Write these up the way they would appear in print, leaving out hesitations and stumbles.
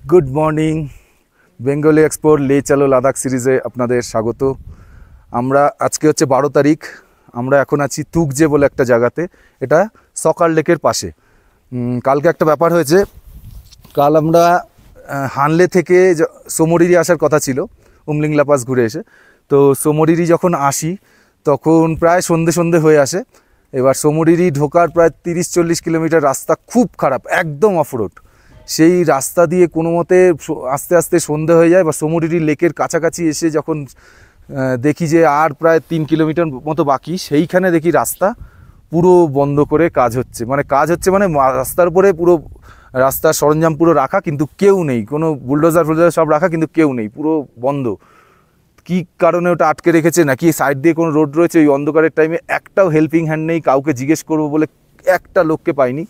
Good morning. Bengali explore লে চলো লাদাখ সিরিজে আপনাদের স্বাগত। আমরা আজকে হচ্ছে 12 তারিখ। আমরা এখন আছি তুকজে বলে একটা জায়গাতে, এটা সকার লেকের পাশে। কালকে একটা ব্যাপার হয়েছে, কাল আমরা হানলে থেকে সোমরিরি আসার কথা ছিল উমলিংলা পাস ঘুরে এসে। তো সোমরিরি যখন আসি তখন প্রায় সন্ধে হয়ে আসে। এবার সোমরিরি ঢোকার প্রায় 30-40 কিলোমিটার রাস্তা খুব খারাপ, একদম অফরোড। সেই রাস্তা দিয়ে কোনো মতে আস্তে আস্তে সন্ধে হয়ে যায়। বা সোমরিরি লেকের কাছাকাছি এসে যখন দেখি যে আর প্রায় 3 কিলোমিটার মতো বাকি, সেইখানে দেখি রাস্তা পুরো বন্ধ করে কাজ হচ্ছে। মানে রাস্তার উপরে পুরো রাস্তার সরঞ্জাম পুরো রাখা, কিন্তু কেউ নেই, কোনো বুলডোজার সব রাখা, কিন্তু কেউ নেই, পুরো বন্ধ। কী কারণে ওটা আটকে রেখেছে, নাকি সাইড দিয়ে কোনো রোড রয়েছে, ওই অন্ধকারের টাইমে একটাও হেল্পিং হ্যান্ড নেই, কাউকে জিজ্ঞেস করবো বলে একটা লোককে পাইনি।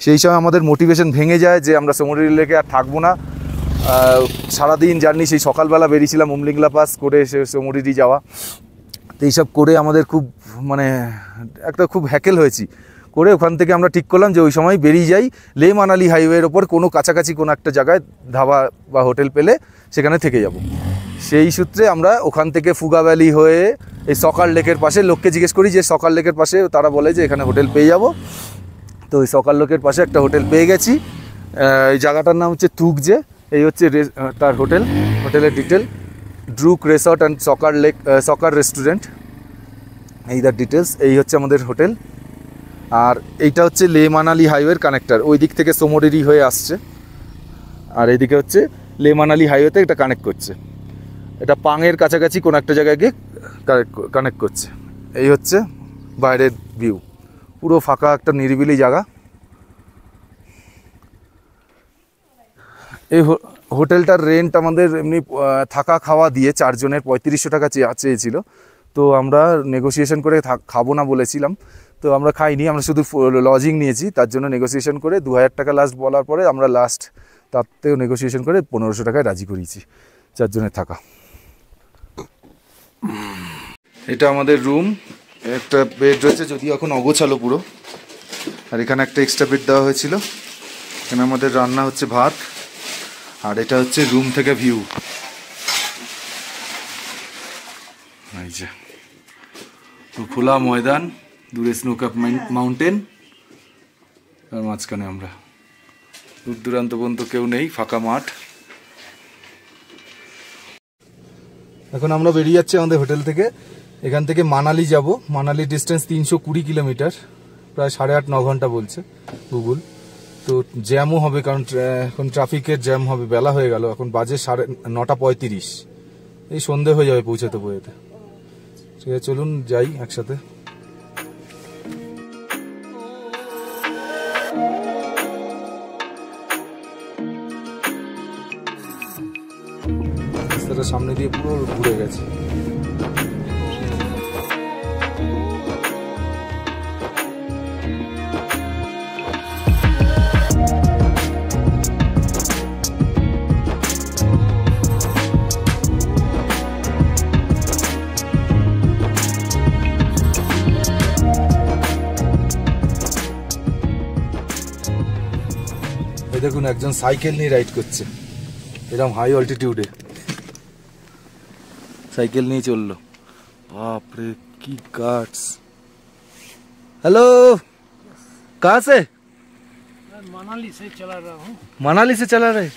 সেই সময় আমাদের মোটিভেশন ভেঙে যায় যে আমরা সোমরিরি লেকে আর থাকবো না। সারাদিন জার্নি, সেই সকালবেলা বেরিয়েছিলাম উমলিংলা পাস করে সে সোমরিরি যাওয়া। তো এইসব করে আমাদের খুব খুব হ্যাকেল হয়েছি। করে ওখান থেকে আমরা ঠিক করলাম যে ওই সময় বেরিয়ে যাই লে মানালি হাইওয়ের ওপর কোনো কাছাকাছি কোনো একটা জায়গায় ধাবা বা হোটেল পেলে সেখানে থেকে যাব। সেই সূত্রে আমরা ওখান থেকে ফুগা ভ্যালি হয়ে এই সকার লেকের পাশে, লোককে জিজ্ঞেস করি যে সকার লেকের পাশে, তারা বলে যে এখানে হোটেল পেয়ে যাব। তো ওই সকার লেকের পাশে একটা হোটেল পেয়ে গেছি। এই জায়গাটার নাম হচ্ছে তুকজে। এই হচ্ছে তার হোটেলের detail, Druk resort and soccer restaurant, এই দ্য ডিটেলস। এই হচ্ছে আমাদের হোটেল। আর এইটা হচ্ছে লে মানালি হাইওয়ের কানেক্টার, ওই দিক থেকে সোমরিরি হয়ে আসছে, আর এইদিকে হচ্ছে লে মানালি হাইওয়েতে এটা কানেক্ট করছে। এটা পাংয়ের কাছাকাছি কোনো একটা জায়গায় গিয়ে কানেক্ট করছে। এই হচ্ছে বাইরের ভিউ, পুরো ফাঁকা একটা নিরিবিলি জায়গা। এই হোটেলটার রেন্ট আমাদের এমনি থাকা খাওয়া দিয়ে 4 জনের 3500 টাকা চেয়েছিল। তো আমরা নেগোসিয়েশন করে খাবো না বলেছিলাম, তো আমরা খাইনি, আমরা শুধু লজিং নিয়েছি। তার জন্য নেগোসিয়েশন করে 2000 টাকা লাস্ট বলার পরে আমরা তাতেও নেগোসিয়েশন করে 1500 টাকায় রাজি করিয়েছি 4 জনের থাকা। এটা আমাদের রুম, একটা বেড রয়েছে, যদিও এখন অগোছালো পুরো। আর এখানে একটা এক্সট্রা বেড দেওয়া হয়েছিল। এখানে আমাদের রান্না হচ্ছে ভাত। আর এটা হচ্ছে রুম থেকে ভিউ, এই যে খোলা ময়দান, দূরে স্নোক্যাপ মাউন্টেন, আর মাঝখানে আমরা, দূর দূরান্ত পর্যন্ত কেউ নেই, ফাঁকা মাঠ। এখন আমরা বেরিয়ে যাচ্ছি আমাদের হোটেল থেকে। এখান থেকে মানালি যাব। মানালি ডিস্টেন্স 320 কিলোমিটার, প্রায় 8.5-9 ঘন্টা বলছে গুগল। তো জ্যামও হবে, কারণ এখন ট্রাফিকের জ্যাম হবে, বেলা হয়ে গেল, এখন বাজে 9:35। এই সন্ধে হয়ে যাবে পৌঁছাতে। ঠিক আছে, চলুন যাই একসাথে। রাস্তাটা সামনে দিয়ে পুরো ঘুরে গেছে। দেখুন, একজন সাইকেল নিয়ে রাইড করছে, এরকম হাই অল্টিটিউডে সাইকেল নিয়ে চললো। বাপরে কি গার্ডস। हेलो, कहाँ से? मनाली से चला रहा हूँ। मनाली से चला रहे?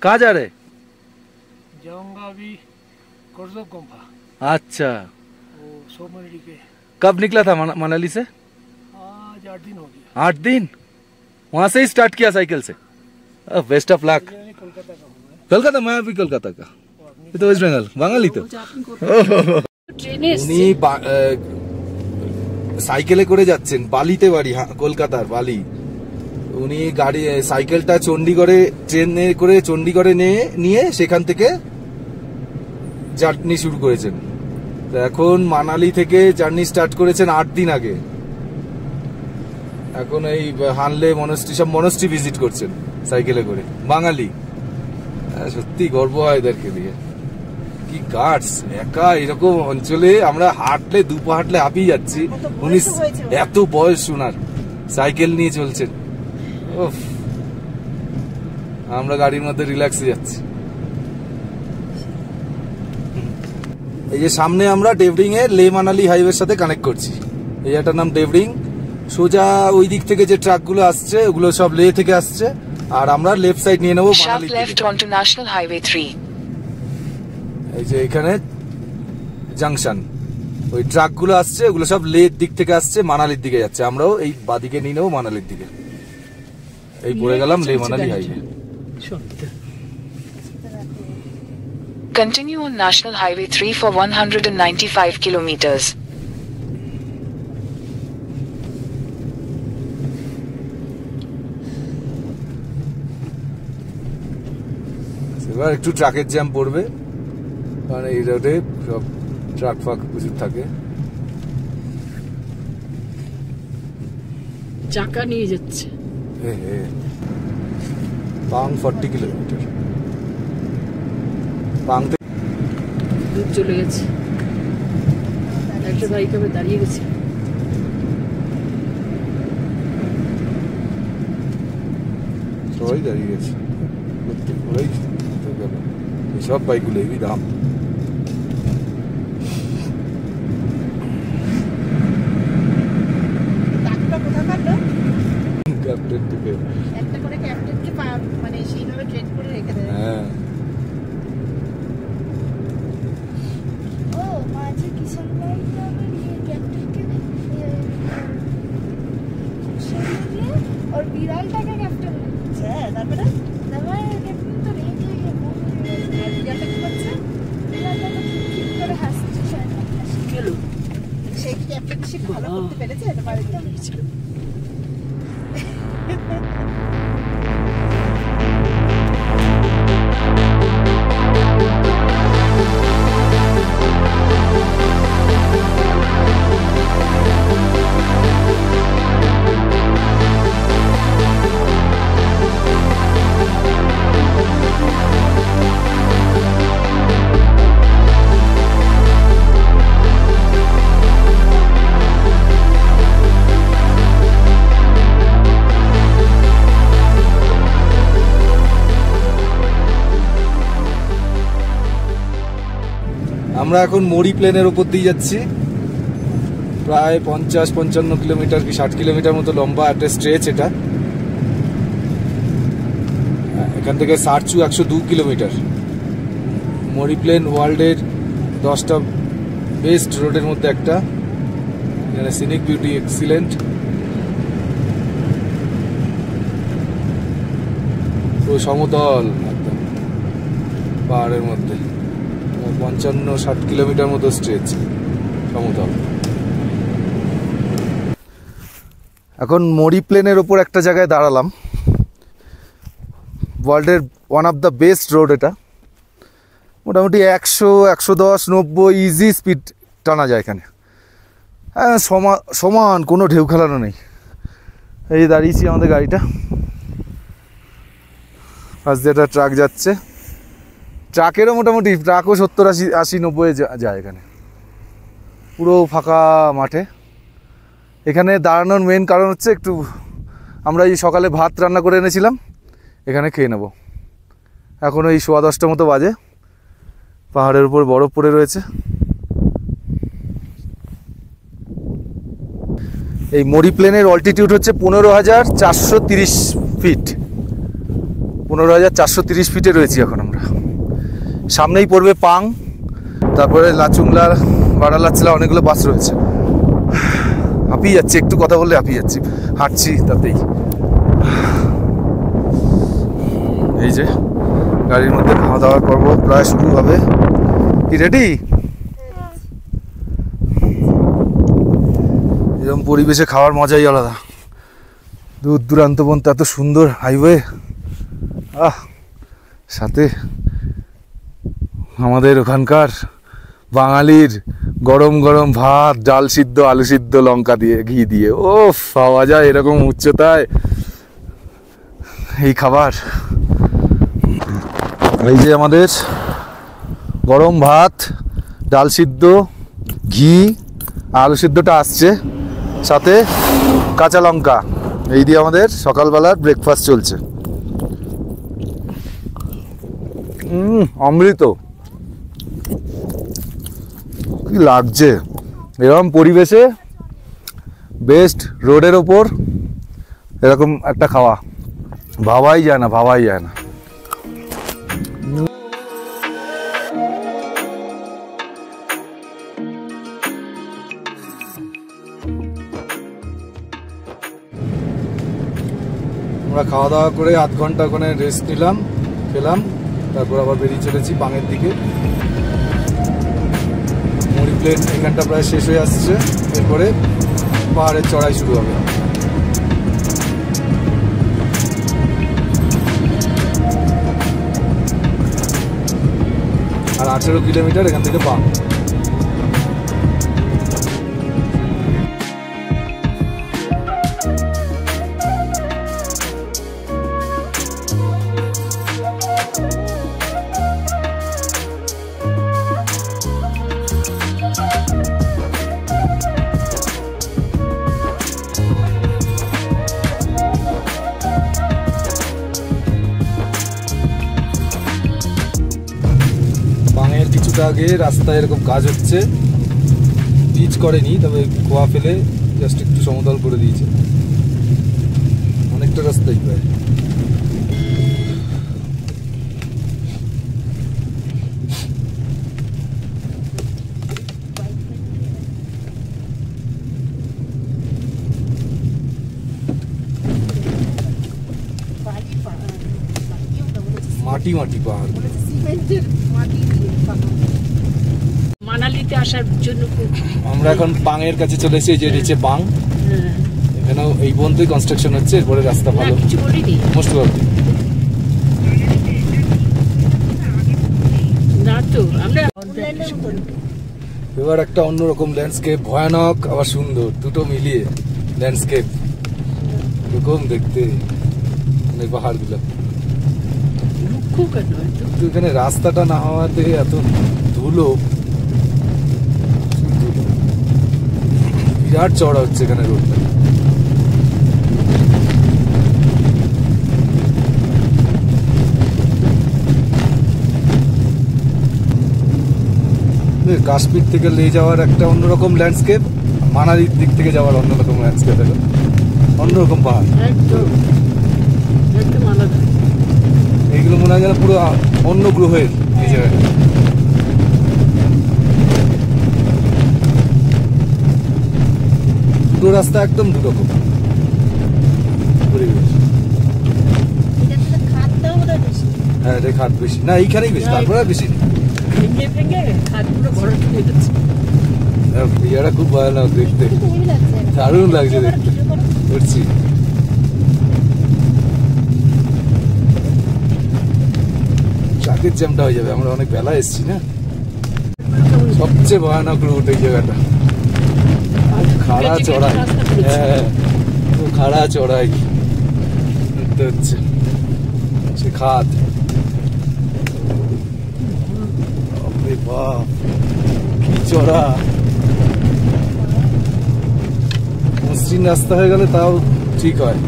कहाँ जा रहे? जाऊंगा अभी कोर्जो गुम्फा। अच्छा, वो सोमरिरी के। कब निकला था मनाली से? आज 8 दिन हो गया। 8 दिन? वहाँ से ही स्टार्ट किया साइकिल से? Best of luck. कोलकाता का हूँ मैं। कलकत्ता? मैं भी कोलकाता का। ये तो वेस्ट बंगाल, बाঙালি তো। উনি সাইকেলে করে যাচ্ছেন, বালিতে বাড়ি, কলকাতার বালি। উনি সাইকেলটা ট্রেনে করে চণ্ডীগড়ে নিয়ে সেখান থেকে জার্নি শুরু করেছেন। তো এখন মানালি থেকে জার্নি স্টার্ট করেছেন 8 দিন আগে। এখন এই হানলে মনস্ট্রি ভিজিট করছেন সাইকেলে করে, বাঙালি। সত্যি গর্ব হয় এদেরকে দিয়ে। কি গার্ডস, একা এরকম অঞ্চলে আমরা হাঁটলে, 2 পা হাঁটলে হাঁপিয়ে যাচ্ছি। উনি এত বয়স, উনার সাইকেল নিয়ে চলছেন। আমরা গাড়ির মধ্যে রিল্যাক্সে যাচ্ছি। এই যে সামনে আমরা ডেভরিং এর লে মানালি হাইওয়ের সাথে কানেক্ট করছি। এই জায়গাটার নাম ডেভরিং। সোজা ওই দিক থেকে যে ট্রাকগুলো আসছে ওগুলো সব লে থেকে আসছে, আর আমরা লেফট সাইড নিয়ে নেবো মানালি থেকে। এই যে এখানে জাংশন, ওই ট্রাকগুলো আসছে ওগুলো সব লের দিক থেকে আসছে, মানালির দিকে যাচ্ছে। আমরাও এই বাদিকে নিয়ে নেবো মানালির দিকে। এই পড়ে গেলাম লে Manali highway. Continue on National Highway 3 for 195 kilometers. এবার একটু ট্রাকের জ্যাম পড়বে, কারণ এই রোডে সব ট্রাক ফাক প্রচুর থাকে। চাকা নিয়ে যাচ্ছে। পাং 40 কিলোমিটার। পাং দূর চলে গেছে। একটা বাইক আমি দাঁড়িয়ে গেছি। সবাই দাঁড়িয়ে গেছে, সব বাইকগুলো এই দাম। ক্যাপ্টেন থেকে একটা করে ক্যাপ্টেনকে মানে সেইভাবে ট্রেন করে রেখে দেয়। হ্যাঁ, ও মাঝে কিষান ভাই নামের ये ক্যাপ্টেনকে और বিড়ালটাকে ক্যাপ্টেন হচ্ছে। তারপরে ক্যাপ্টেন তো রেগে বিড়ালটা কি করছে? বিড়ালটা তো ঠিক করে হাসছে। গেল সে কি ক্যাপ্টেনশিপ ভালো করতে পেরেছে? তোমার একদম ছিল। আমরা এখন মরি প্লেনের উপর দিয়ে যাচ্ছি। প্রায় 50-55 কিলোমিটার কি 60 কিলোমিটার মতো লম্বা একটা স্ট্রেচ এটা। এখান থেকে সারচু 102 কিলোমিটার। মরি প্লেন ওয়ার্ল্ডের 10টা বেস্ট রোডের মধ্যে একটা। এখানে সিনিক বিউটি এক্সিলেন্ট। পুরো সমতল একদম পাহাড়ের মধ্যে। 55-60 কিলোমিটার মতো স্ট্রেচ সমতল। এখন মরি প্লেনের ওপর একটা জায়গায় দাঁড়ালাম। ওয়ার্ল্ডের one of the best road এটা। মোটামুটি 100, 110, 90 ইজি স্পিড টানা যায় এখানে। হ্যাঁ, সমান, কোনো ঢেউ খেলানো নেই। এই দাঁড়িয়েছি আমাদের গাড়িটা, পাশ দিয়ে একটা ট্রাক যাচ্ছে। ট্রাকেরও মোটামুটি ট্রাকও 70, 80, 90 যায় এখানে। পুরো ফাঁকা মাঠে। এখানে দাঁড়ানোর মেন কারণ হচ্ছে একটু আমরা এই সকালে ভাত রান্না করে এনেছিলাম, এখানে খেয়ে নেব। এখন ওই 10:15 মতো বাজে। পাহাড়ের উপর বরফ পড়ে রয়েছে। এই মরি প্লেনের অল্টিটিউড হচ্ছে 15,430 ফিট। 15,430 ফিটে রয়েছি এখন আমরা। সামনেই পড়বে পাং, তারপরে লাচুংলা, বারালাচলা, অনেকগুলো বাস রয়েছে। হাঁপিয়ে যাচ্ছি, একটু কথা বললে হাঁপিয়ে যাচ্ছি, হাঁটছি তাতেই। এই যে গাড়ির মধ্যে খাওয়া দাওয়ার পর্ব প্রায় শুরু হবে। কি রেডি? এরকম পরিবেশে খাওয়ার মজাই আলাদা। দূর দূরান্ত পর্যন্ত এত সুন্দর হাইওয়ে, সাথে আমাদের ওখানকার বাঙালির গরম গরম ভাত, ডাল সিদ্ধ, আলু সিদ্ধ, লঙ্কা দিয়ে, ঘি দিয়ে, ও পাওয়া যায় এরকম উচ্চতায় এই খাবার। এই যে আমাদের গরম ভাত, ডাল সিদ্ধ, ঘি, আলু সিদ্ধটা আসছে, সাথে কাঁচা লঙ্কা। এই দিয়ে আমাদের সকালবেলার ব্রেকফাস্ট চলছে। অমৃত, কি লাগছে এরকম পরিবেশে, বেস্ট রোডের ওপর এরকম একটা খাওয়া ভাবাই যায় না, ভাবাই যায় না। আমরা খাওয়া দাওয়া করে আধ ঘন্টা ওখানে রেস্ট নিলাম, খেলাম, তারপর আবার বেরিয়ে চলেছি পাঙের দিকে। মুড়ি প্লেট এখানটা প্রায় শেষ হয়ে আসছে, এরপরে পাহাড়ের চড়াই শুরু হবে। আর 18 কিলোমিটার এখান থেকে পাং। কিছুটা আগে রাস্তায় এরকম কাজ হচ্ছে, পিচ করেনি, তবে খোয়া ফেলে জাস্ট একটু সমতল করে দিয়েছে, অনেকটা রাস্তাই প্রায়। মাটি মাটি পাহাড়, মানালিতে আসার জন্য খুব। আমরা এখন পাঙের কাছে চলে এসেছি, যে নিচে পাং, এখানেও এই পর্যন্তই কনস্ট্রাকশন হচ্ছে, এরপরে রাস্তা ভালো কিছু বলিনি মোস্ট প্রবাবলি। না তো আমরা এবার একটা অন্যরকম ল্যান্ডস্কেপ, ভয়ানক আবার সুন্দর, দুটো মিলিয়ে ল্যান্ডস্কেপ, এরকম দেখতে এই পাহাড়গুলো। খুব কেন কিন্তু এখানে রাস্তাটা না হওয়াতে এত ধুলো, বিরাট চড়া হচ্ছে এখানে রোডটা। কাশ্মীর থেকে লে যাওয়ার একটা অন্যরকম ল্যান্ডস্কেপ, মানালির দিক থেকে যাওয়ার অন্যরকম ল্যান্ডস্কেপ, অন্যরকম পাহাড়, একদম একদম আলাদা। এইগুলো মনে হয় যেন পুরো অন্য গ্রহের এই জায়গাটা। দুটো রাস্তা একদম দুরকম পরিবেশ। হ্যাঁ, এটা খাট বেশি না, এইখানেই বেশি, তারপরে বেশি নেই। ভেঙে ভেঙে খাদগুলো ভরাট হয়ে যাচ্ছে। ইয়াটা খুব ভয়ানক দেখতে, দারুণ লাগছে দেখতে, করছি। ট্রাকের জ্যামটা হয়ে যাবে, আমরা অনেক বেলা এসছি না। সবচেয়ে ভয়ানক রুট এই জায়গাটা, খাড়া চড়াই, হ্যাঁ খাড়া চড়াই দেখতে হচ্ছে, সে খাদ, বাপ কি চড়া। মসৃণ রাস্তা হয়ে গেলে তাও ঠিক হয়।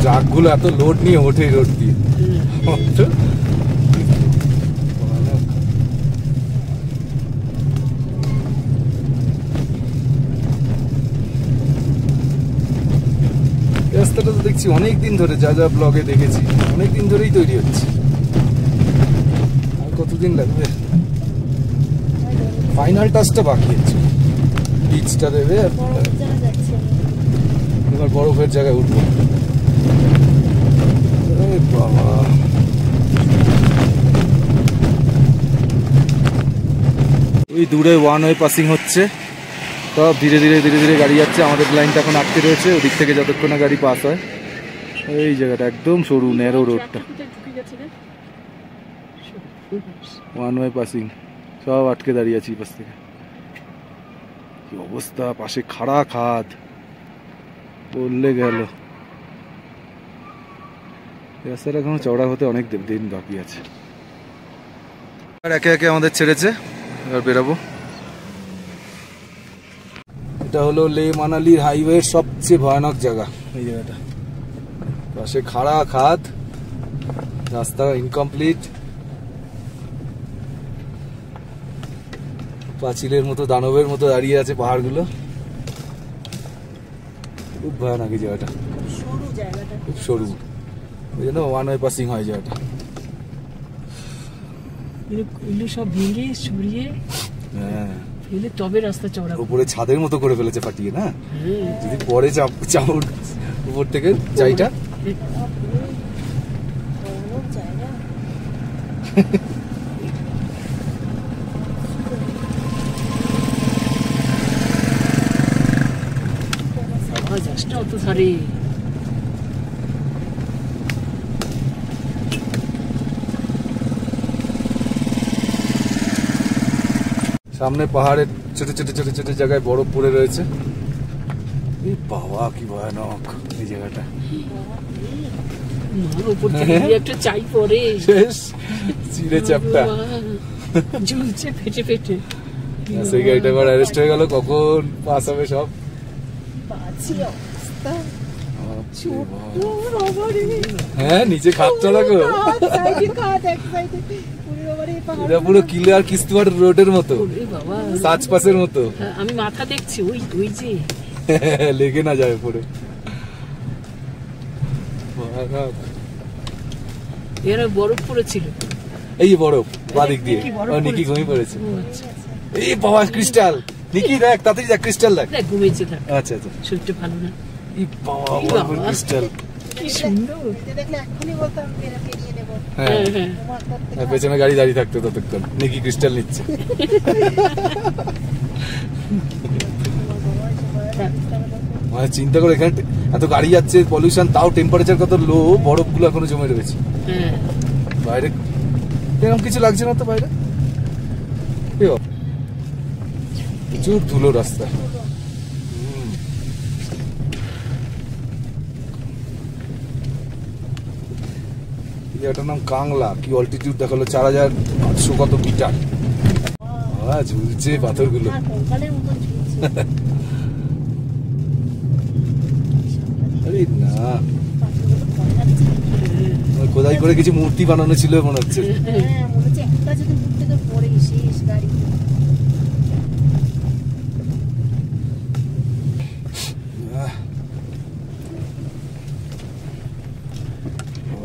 ট্রাকগুলো এত লোড নিয়ে ওঠে রোড দিয়ে, রাস্তাটা তো দেখছি অনেকদিন ধরে, যা যা ব্লগে দেখেছি অনেকদিন ধরেই তৈরি হচ্ছে, আর কতদিন লাগবে? ফাইনাল টাচটা বাকি আছে, পিচটা দেবে, এবার বরফের জায়গায় উঠবো। বাবা, ওই দূরে ওয়ান ওয়ে পাসিং হচ্ছে, সব ধীরে ধীরে ধীরে ধীরে গাড়ি যাচ্ছে। আমাদের লাইনটা এখন আটকে রয়েছে, ওদিক থেকে যতক্ষণ না গাড়ি পাস হয়। এই জায়গাটা একদম সরু ন্যারো রোডটা, ওয়ান ওয়ে পাসিং, সব আটকে দাঁড়িয়ে আছি পাশ থেকে। কি অবস্থা, পাশে খাড়া খাদ, বললে গেল। রাস্তাটা এখনো চওড়া হতে অনেক দিন বাকি আছে। আর একে একে আমাদের ছেড়েছে, এবার বেরাবো। এটা হলো লে মানালির হাইওয়ের সবচেয়ে ভয়ানক জায়গা। এই জায়গাটা পাশে খাড়া খাদ, রাস্তা ইনকমপ্লিট, পাঁচিলের মতো দানবের মতো দাঁড়িয়ে আছে পাহাড়গুলো। খুব ভয়ানক এই জায়গাটা, খুব সরু, ওই জন্য ওয়ান ওয়ে পাসিং হয় জায়গাটা। এগুলো সব ভেঙে সরিয়ে হ্যাঁ, ফেলে তবে রাস্তা চওড়া। উপরে ছাদের মতো করে ফেলেছে ফাটিয়ে, না যদি পরে চাউর উপর থেকে চাইটা। যাসটা অত ধারে সামনে পাহাড়ের ছোট ছোট ছোট ছোট জায়গায় বরফ পড়ে রয়েছে। এই বাবা কি ভয়ানক এই জায়গাটা। উপর থেকে একটা চাই পড়ে শেষ চিড়ে চাপটা ঝুলছে ফেটে ফেটে। সেই গাড়িটা আবার অ্যারেস্ট হয়ে গেল, কখন পাস হবে সব। হ্যাঁ, নিচে খাতটা দেখো, এটা পুরো কিলার কিস্তুয়ার রোডের মতো, সাজ পাসের মতো। আমি মাথা দেখছি ওই ওই যে লেগে না যায় পরে। এরা বরফ পড়েছিল, এই বরফ বাদিক দিয়ে নিকি ঘুমিয়ে পড়েছে। এই বাবা ক্রিস্টাল, নিকি দেখ তাড়াতাড়ি দেখ, ক্রিস্টাল দেখ। ঘুমিয়েছে। আচ্ছা আচ্ছা, শরীরটা ভালো না। এই বাবা ক্রিস্টাল কি সুন্দর। হ্যাঁ হ্যাঁ, পেছনে গাড়ি দাঁড়িয়ে থাকতো ততক্ষণ, নিকি ক্রিস্টাল নিচ্ছে। মানে চিন্তা করে, এখানে এত গাড়ি যাচ্ছে, পলিউশন, তাও টেম্পারেচার কত লো, বরফগুলো এখনো জমে রয়েছে। বাইরে এরকম কিছু লাগছে না তো বাইরে, প্রচুর ধুলো রাস্তা। এটার নাম কাংলা, কি অল্টিটিউড দেখালো 4800 কত মিটার। ঝুলছে পাথরগুলো। আরে না, খোদাই করে কিছু মূর্তি বানানো ছিল মনে হচ্ছে।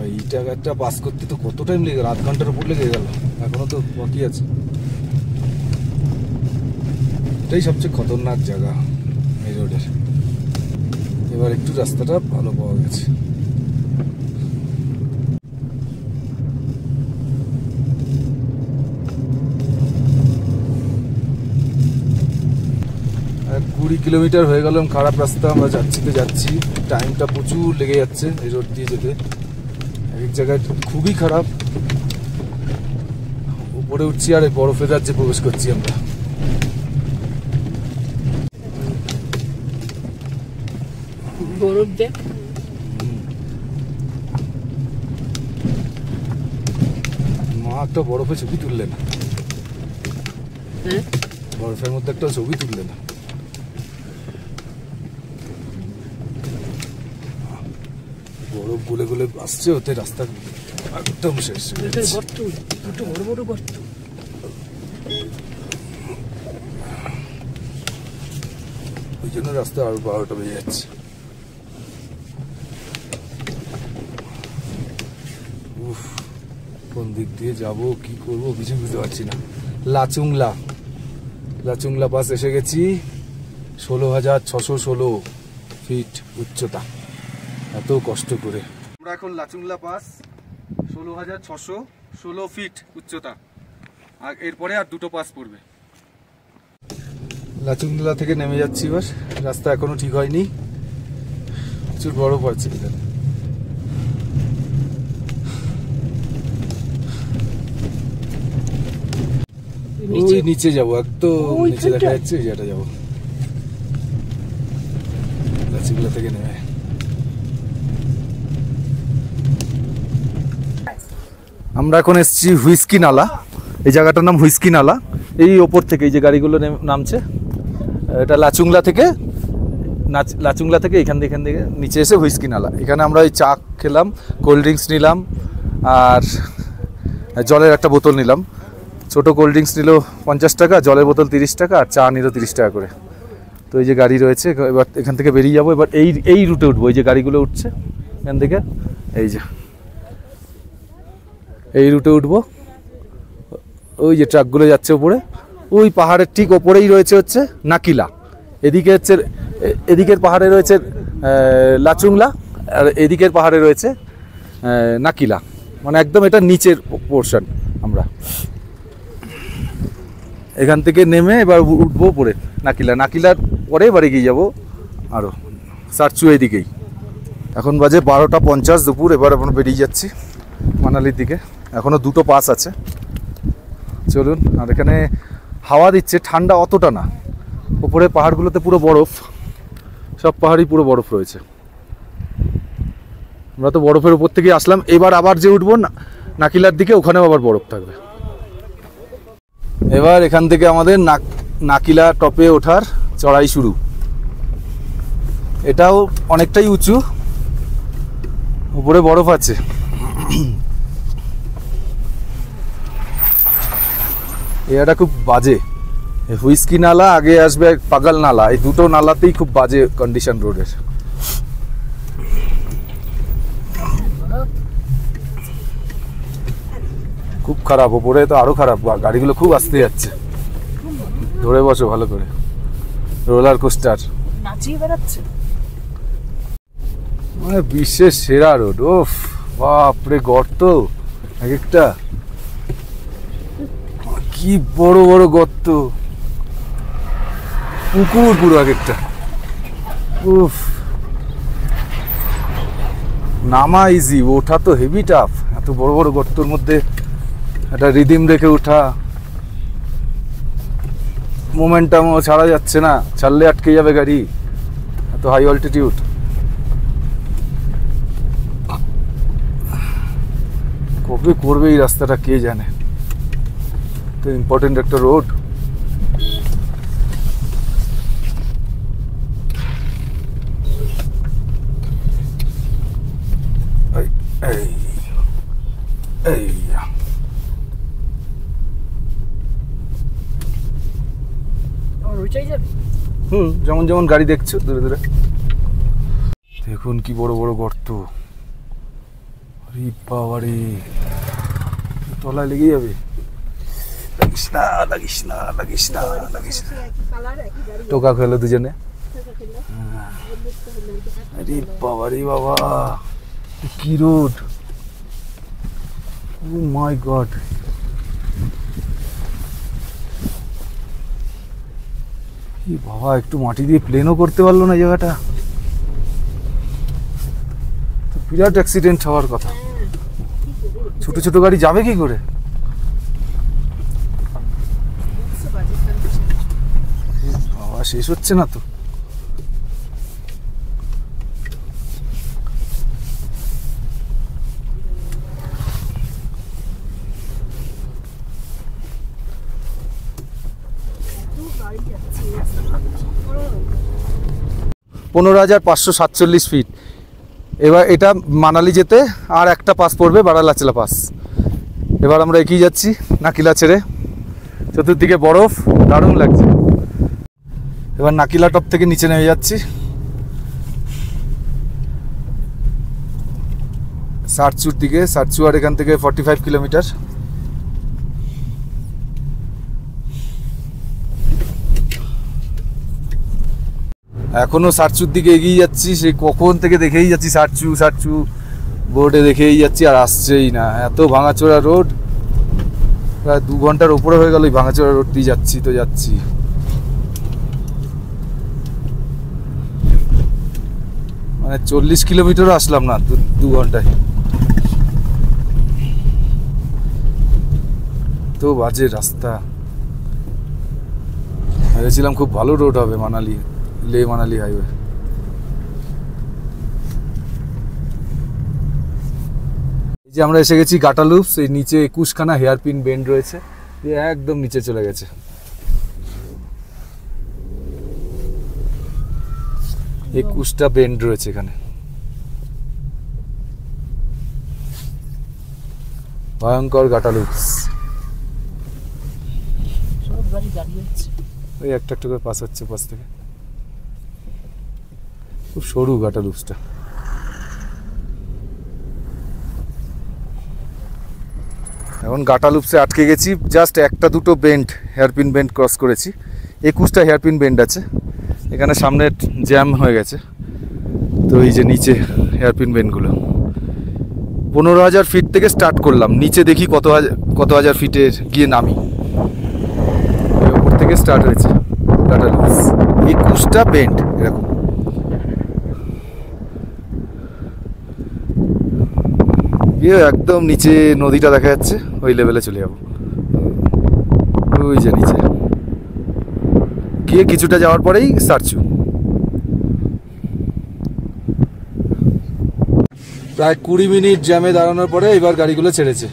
এই জায়গাটা পাস করতে তো কত টাইম লেগে গেল, 8 ঘন্টার উপর লেগে গেল, এখনো তো বাকি আছে। এটাই সবচেয়ে খতরনাক জায়গা এই রোডের। এবার একটু রাস্তাটা ভালো পাওয়া গেছে। আর 20 কিলোমিটার হয়ে গেলাম খারাপ রাস্তা, আমরা যাচ্ছি তো যাচ্ছি, টাইমটা প্রচুর লেগে যাচ্ছে এই রোড দিয়ে যেতে। এক জায়গায় খুবই খারাপ, উপরে উঠছি আর এই বরফের রাজ্যে প্রবেশ করছি আমরা। বরফ দেখ, মা একটা বরফে ছবি তুললে না, বরফের মধ্যে একটা ছবি তুললে না। বরফ গুলে গুলে আসছে, ওতে রাস্তা একদম শেষ। গর্ত, দুটো বড় বড় গর্ত। ওই জন্য রাস্তা আরো 12টা বেজে যাচ্ছে। কোন দিক দিয়ে যাব, কি করব কিছু বুঝতে পারছি না। লাচুংলা পাস এসে গেছি, 16,616 ফিট উচ্চতা, এত কষ্ট করে। আমরা এখন লাচুংলা পাস, 16,616 ফিট উচ্চতা, আর এরপরে আর দুটো পাস পড়বে। লাচুংলা থেকে নেমে যাচ্ছি, বাস রাস্তা এখনো ঠিক হয়নি, প্রচুর বরফ আছে এখানে। ওই নিচে যাবো, একদম নিচে দেখা যাচ্ছে, ওই জায়গাটা যাবো লাচুংলা থেকে নেমে। আমরা এখন এসেছি হুইস্কি নালা, এই জায়গাটার নাম হুইস্কি নালা। এই ওপর থেকে এই যে গাড়িগুলো নামছে, এটা লাচুংলা থেকে এখান থেকে নিচে এসে হুইস্কি নালা। এখানে আমরা ওই চা খেলাম, কোল্ড ড্রিঙ্কস নিলাম আর জলের একটা বোতল নিলাম। ছোটো কোল্ড ড্রিঙ্কস নিল 50 টাকা, জলের বোতল 30 টাকা আর চা নিল 30 টাকা করে। তো এই যে গাড়ি রয়েছে, এবার এখান থেকে বেরিয়ে যাবো। এবার এই রুটে উঠবো, এই যে গাড়িগুলো উঠছে এখান থেকে, এই যে এই রুটে উঠবো। ওই যে ট্রাকগুলো যাচ্ছে উপরে, ওই পাহাড়ের ঠিক ওপরেই রয়েছে হচ্ছে নাকিলা। এদিকে হচ্ছে এদিকের পাহাড়ে রয়েছে লাচুংলা, আর এদিকের পাহাড়ে রয়েছে নাকিলা, মানে একদম এটা নিচের পোর্শন। আমরা এখান থেকে নেমে এবার উঠবো উপরে নাকিলার পরে এবার এগিয়ে যাবো আরও সারচু এদিকেই। এখন বাজে 12:50 দুপুর। এবার আমরা বেরিয়ে যাচ্ছি মানালির দিকে। এখনও 2টো পাস আছে, চলুন। আর এখানে হাওয়া দিচ্ছে, ঠান্ডা অতটা না। উপরে পাহাড়গুলোতে পুরো বরফ, সব পাহাড়ই পুরো বরফ রয়েছে। আমরা তো বরফের উপর থেকে আসলাম, এবার আবার যে উঠবো নাকিলার দিকে, ওখানেও আবার বরফ থাকবে। এবার এখান থেকে আমাদের নাকিলা টপে ওঠার চড়াই শুরু। এটাও অনেকটাই উঁচু, উপরে বরফ আছে। এটা খুব বাজে। হুইস্কি নালা, আগে আসবে পাগল নালা, এই দুটো নালাতেই খুব বাজে কন্ডিশন রোডের। খুব খারাপ, ওপরে তো আরো খারাপ, গাড়িগুলো খুব আস্তে যাচ্ছে। ধরে বসো ভালো করে, রোলার কোস্টার নাচিয়ে বেড়াচ্ছে। মানে বিশ্বের সেরা রোড। ওফ বাপরে, গর্ত এক একটা, কি বড় বড় গর্ত, পুকুর পুরো এক একটা। উফ, নামা ইজি, ওঠা তো হেভি টাফ। এত বড় বড় গর্তর মধ্যে একটা রিদিম রেখে ওঠা, মোমেন্টামও ছাড়া যাচ্ছে না, ছাড়লে আটকে যাবে গাড়ি, এত হাই অল্টিটিউড। কবে করবে এই রাস্তাটা কে জানে, তো ইম্পর্টেন্ট একটা রোড। যেমন যেমন গাড়ি দেখছো দূরে দূরে, দেখুন কি বড় বড় গর্ত। বাবারে, তলায় লেগে যাবে। লাগিস না। টোকা খেলো দুজনে। আরে বাবারে বাবা, কি রোড, ও মাই গড। বাবা, একটু মাটি দিয়ে প্লেনও করতে পারলো না জায়গাটা, বিরাট অ্যাক্সিডেন্ট হওয়ার কথা। ছোট ছোট গাড়ি যাবে কি করে? বাবা, শেষ হচ্ছে না তো। $15,547 ফিট। এবার এটা মানালি যেতে আর একটা পাস পড়বে, বারালাচলা পাস। এবার আমরা এগিয়ে যাচ্ছি নাকিলা ছেড়ে, চতুর্দিকে বরফ, দারুণ লাগছে। এবার নাকিলা টপ থেকে নিচে নেমে যাচ্ছি সারচুর দিকে। সারচু আর এখান থেকে 45 কিলোমিটার। এখনো সারচুর দিকে এগিয়ে যাচ্ছি, সেই কখন থেকে দেখেই যাচ্ছি সারচু বোর্ডে দেখেই যাচ্ছি, আর আসছেই না। এত ভাঙাচোরা রোড, প্রায় 2 ঘন্টার উপরে হয়ে গেল এই ভাঙাচোরা রোড দিয়ে যাচ্ছি। মানে 40 কিলোমিটারও আসলাম না 2 ঘন্টায়। তো বাজে রাস্তা। ভেবেছিলাম খুব ভালো রোড হবে, লে মানালি হাইওয়ে। এই যে আমরা এসে গেছি গাটালুপস, এই নিচে 21খানা হেয়ারপিন বেন্ড রয়েছে। একদম নিচে চলে গেছে। একুশটা বেন্ড রয়েছে এখানে, ভয়ঙ্কর গাটা লুপস। সব গাড়ি দাঁড়িয়ে আছে। ওই একটা একটা করে পাস হচ্ছে পাশ থেকে, খুব সরু গাটা লুপসটা। এখন গাটা লুপসে আটকে গেছি, জাস্ট একটা দুটো বেন্ড, হেয়ারপিন বেন্ড ক্রস করেছি। 21টা হেয়ারপিন বেন্ড আছে এখানে, সামনে জ্যাম হয়ে গেছে। তো এই যে নিচে হেয়ারপিন বেন্ডগুলো 15,000 ফিট থেকে স্টার্ট করলাম, নিচে দেখি কত হাজার ফিটে গিয়ে নামি। ওপর থেকে স্টার্ট হয়েছে গাটা লুপস, 21টা বেন্ড এরকম। গিয়ে একদম নিচে নদীটা দেখা যাচ্ছে, ওই লেভেলে চলে যাবো। ওই যে নিচে গিয়ে কিছুটা যাওয়ার পরেই সারচু। প্রায় 20 মিনিট জ্যামে দাঁড়ানোর পরে এবার গাড়িগুলো ছেড়েছে।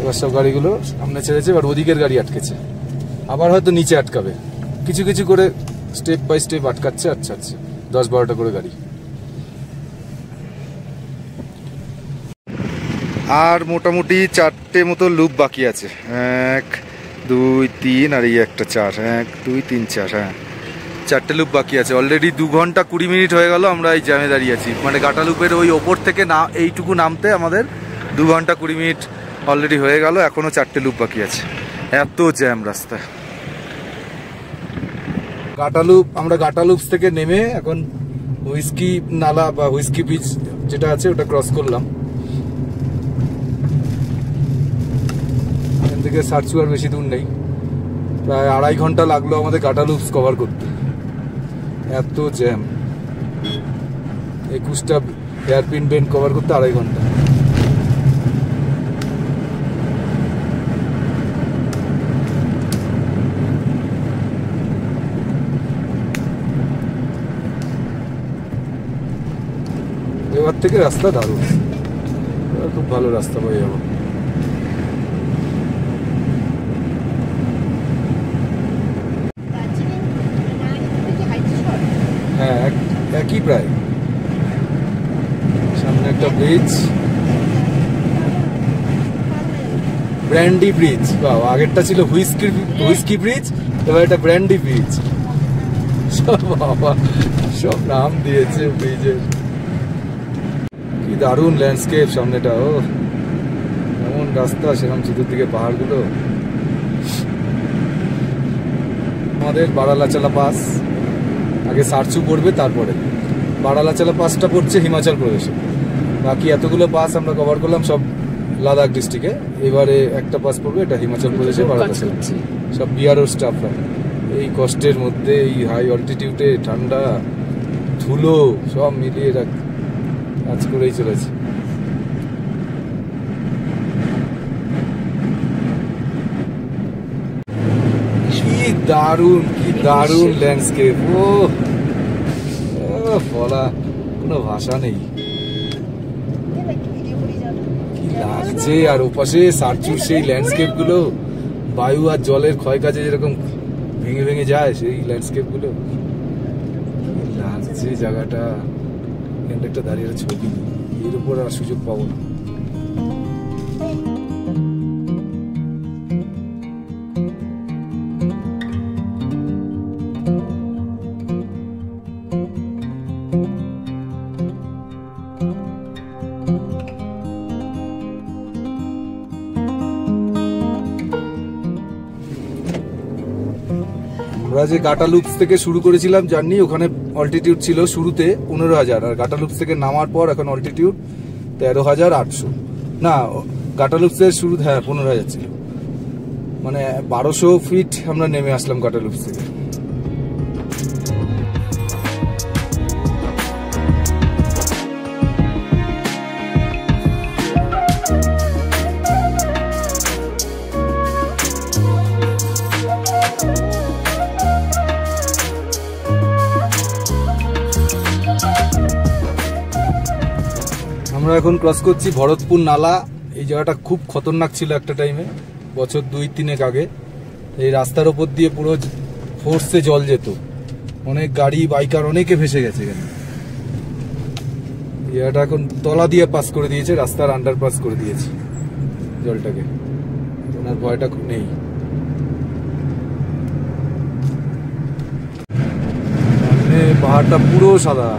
এবার সব গাড়িগুলো সামনে ছেড়েছে, এবার ওদিকের গাড়ি আটকেছে, আবার হয়তো নিচে আটকাবে। কিছু কিছু করে স্টেপ বাই স্টেপ আটকাচ্ছে, আচ্ছা আচ্ছা 10-12টা করে গাড়ি। আর মোটামুটি 4টে মতো লুপ বাকি আছে, 1 2 3 আর এই একটা 4, 1 2 3 4, হ্যাঁ 4টে লুপ বাকি আছে। অলরেডি 2 ঘন্টা 20 মিনিট হয়ে গেল আমরা এই জ্যামে দাঁড়িয়ে আছি। মানে গাটা লুপের ওই ওপর থেকে না এইটুকু নামতে আমাদের 2 ঘন্টা 20 মিনিট অলরেডি হয়ে গেল, এখনও 4টে লুপ বাকি আছে। এত জ্যাম রাস্তায়। আমরা গাটা লুপস থেকে নেমে এখন হুইস্কি নালা বা হুইস্কি বিচ যেটা আছে ওটা ক্রস করলাম। এখান থেকে সারচু আর বেশি দূর নেই, প্রায় 2.5 ঘন্টা লাগলো আমাদের গাটা লুপস কভার করতে, এত জ্যাম। 21টা হেয়ারপিন বেন্ড কভার করতে 2.5 ঘন্টা। এবার থেকে রাস্তা দারুণ, খুব ভালো রাস্তা পেয়ে যাবো। হ্যাঁ একই প্রায়। সামনে একটা ব্রিজ, ব্র্যান্ডি ব্রিজ। বাহ, আগেরটা ছিল হুইস্কি ব্রিজ, এবার এটা ব্র্যান্ডি ব্রিজ। সব বাবা সব নাম দিয়েছে ব্রিজের। কি দারুণ ল্যান্ডস্কেপ সামনেটা, ও এমন রাস্তা, সেরকম চতুর্দিকে পাহাড়গুলো। আমাদের বারালাচালা পাস, আগে সারচু পড়বে, তারপরে বারালাচালা পাসটা পড়ছে হিমাচল প্রদেশে। বাকি এতগুলো পাস আমরা কভার করলাম সব লাদাখ ডিস্ট্রিক্টে। এবারে একটা পাস পড়বে, এটা হিমাচল প্রদেশে বারালাচালা। সব বিআরও স্টাফরা এই কষ্টের মধ্যে, এই হাই অল্টিটিউডে, ঠান্ডা, ধুলো সব মিলিয়ে কাজ করেই চলেছে। কি দারুণ ল্যান্ডস্কেপ, ও বলা কোনো ভাষা নেই, কি লাগছে। আর ওপাশে সারচুর সেই ল্যান্ডস্কেপ গুলো, বায়ু আর জলের ক্ষয় কাজে যেরকম ভেঙে ভেঙে যায়, সেই ল্যান্ডস্কেপ গুলো লাগছে জায়গাটা। একটা দাঁড়িয়ে ছবি, এর উপর আর সুযোগ পাবো না। আমরা যে গাটা লুপস থেকে শুরু করেছিলাম জার্নি, ওখানে অল্টিটিউড ছিল শুরুতে 15,000, আর গাটা লুপস থেকে নামার পর এখন অল্টিটিউড 13,800। না, গাটা লুপসের শুরু, হ্যাঁ 15,000 ছিল, মানে 1200 ফিট আমরা নেমে আসলাম গাটা লুপস থেকে। আমরা এখন ক্রস করছি ভরতপুর নালা। এই জায়গাটা খুব খতরনাক ছিল একটা টাইমে, বছর 2-3 আগে। এই রাস্তার ওপর দিয়ে পুরো ফোর্সে জল যেত, অনেক গাড়ি বাইকার অনেকে ভেসে গেছে এখানে। এই জায়গাটা এখন তলা দিয়ে পাস করে দিয়েছে, রাস্তার আন্ডার পাস করে দিয়েছে জলটাকে, ওনার ভয়টা নেই। পাহাড়টা পুরো সাদা,